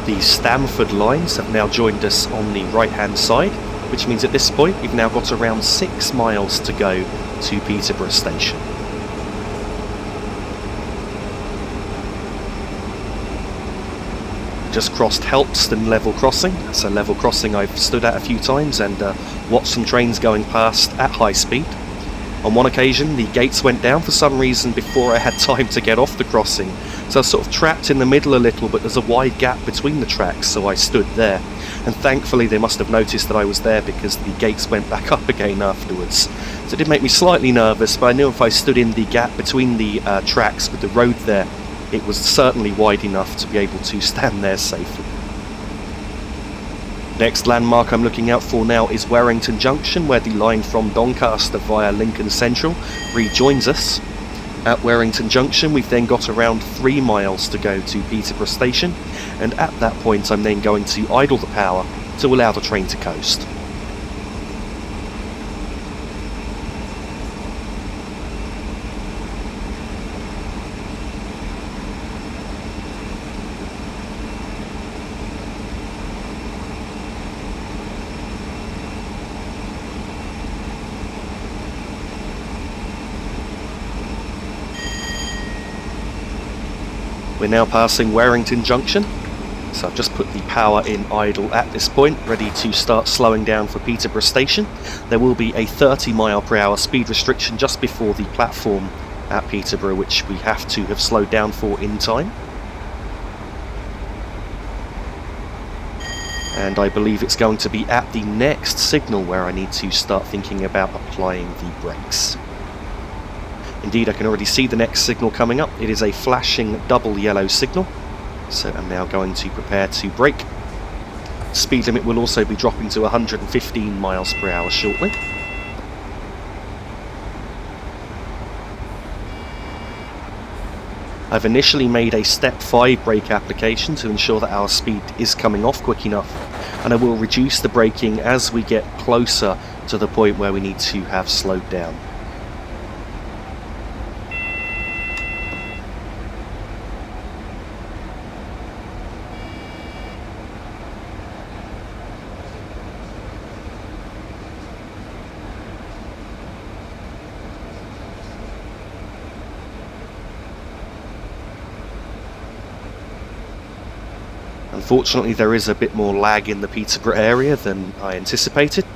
The Stamford lines have now joined us on the right hand side, which means at this point we've now got around 6 miles to go to Peterborough station. Just crossed Helpston level crossing. That's a level crossing I've stood at a few times and watched some trains going past at high speed. On one occasion, the gates went down for some reason before I had time to get off the crossing, so I was sort of trapped in the middle a little, but there's a wide gap between the tracks, so I stood there. And thankfully they must have noticed that I was there because the gates went back up again afterwards. So it did make me slightly nervous, but I knew if I stood in the gap between the tracks with the road there, it was certainly wide enough to be able to stand there safely. Next landmark I'm looking out for now is Warrington Junction, where the line from Doncaster via Lincoln Central rejoins us. At Warrington Junction we've then got around 3 miles to go to Peterborough Station, and at that point I'm then going to idle the power to allow the train to coast. We're now passing Warrington Junction, so I've just put the power in idle at this point, ready to start slowing down for Peterborough Station. There will be a 30 mph speed restriction just before the platform at Peterborough, which we have to have slowed down for in time. And I believe it's going to be at the next signal where I need to start thinking about applying the brakes. Indeed, I can already see the next signal coming up. It is a flashing double yellow signal, so I'm now going to prepare to brake. Speed limit will also be dropping to 115 mph shortly. I've initially made a step 5 brake application to ensure that our speed is coming off quick enough, and I will reduce the braking as we get closer to the point where we need to have slowed down. Unfortunately, there is a bit more lag in the Peterborough area than I anticipated.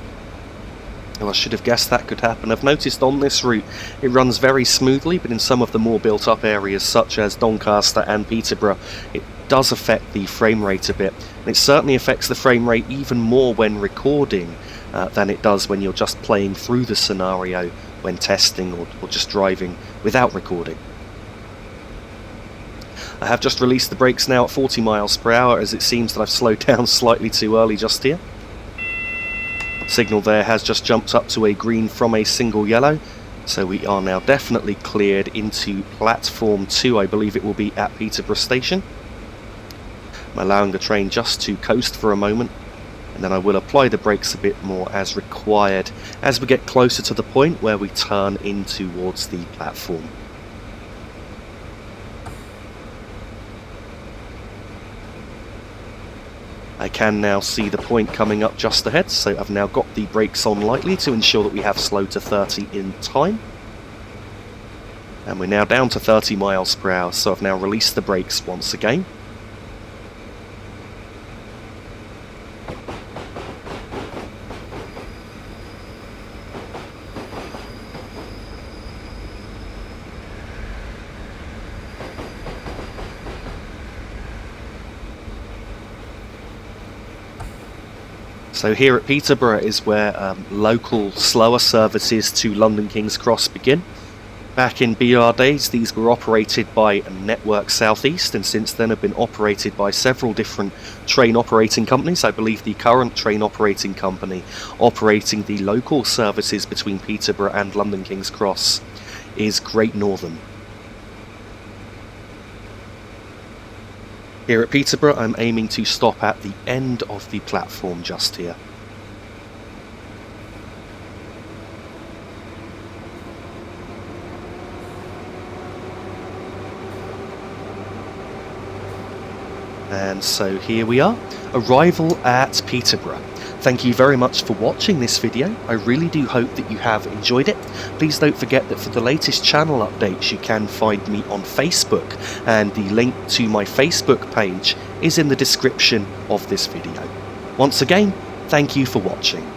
Well, I should have guessed that could happen. I've noticed on this route it runs very smoothly, but in some of the more built up areas such as Doncaster and Peterborough, it does affect the frame rate a bit. And it certainly affects the frame rate even more when recording than it does when you're just playing through the scenario when testing or just driving without recording. I have just released the brakes now at 40 mph, as it seems that I've slowed down slightly too early just here. Signal there has just jumped up to a green from a single yellow, so we are now definitely cleared into platform 2, I believe it will be at Peterborough Station. I'm allowing the train just to coast for a moment, and then I will apply the brakes a bit more as required as we get closer to the point where we turn in towards the platform. I can now see the point coming up just ahead, so I've now got the brakes on lightly to ensure that we have slowed to 30 in time. And we're now down to 30 mph, so I've now released the brakes once again. So here at Peterborough is where local slower services to London King's Cross begin. Back in BR days, these were operated by Network South East, and since then have been operated by several different train operating companies. I believe the current train operating company operating the local services between Peterborough and London King's Cross is Great Northern. Here at Peterborough, I'm aiming to stop at the end of the platform just here. And so here we are, arrival at Peterborough. Thank you very much for watching this video. I really do hope that you have enjoyed it. Please don't forget that for the latest channel updates you can find me on Facebook, and the link to my Facebook page is in the description of this video. Once again, thank you for watching.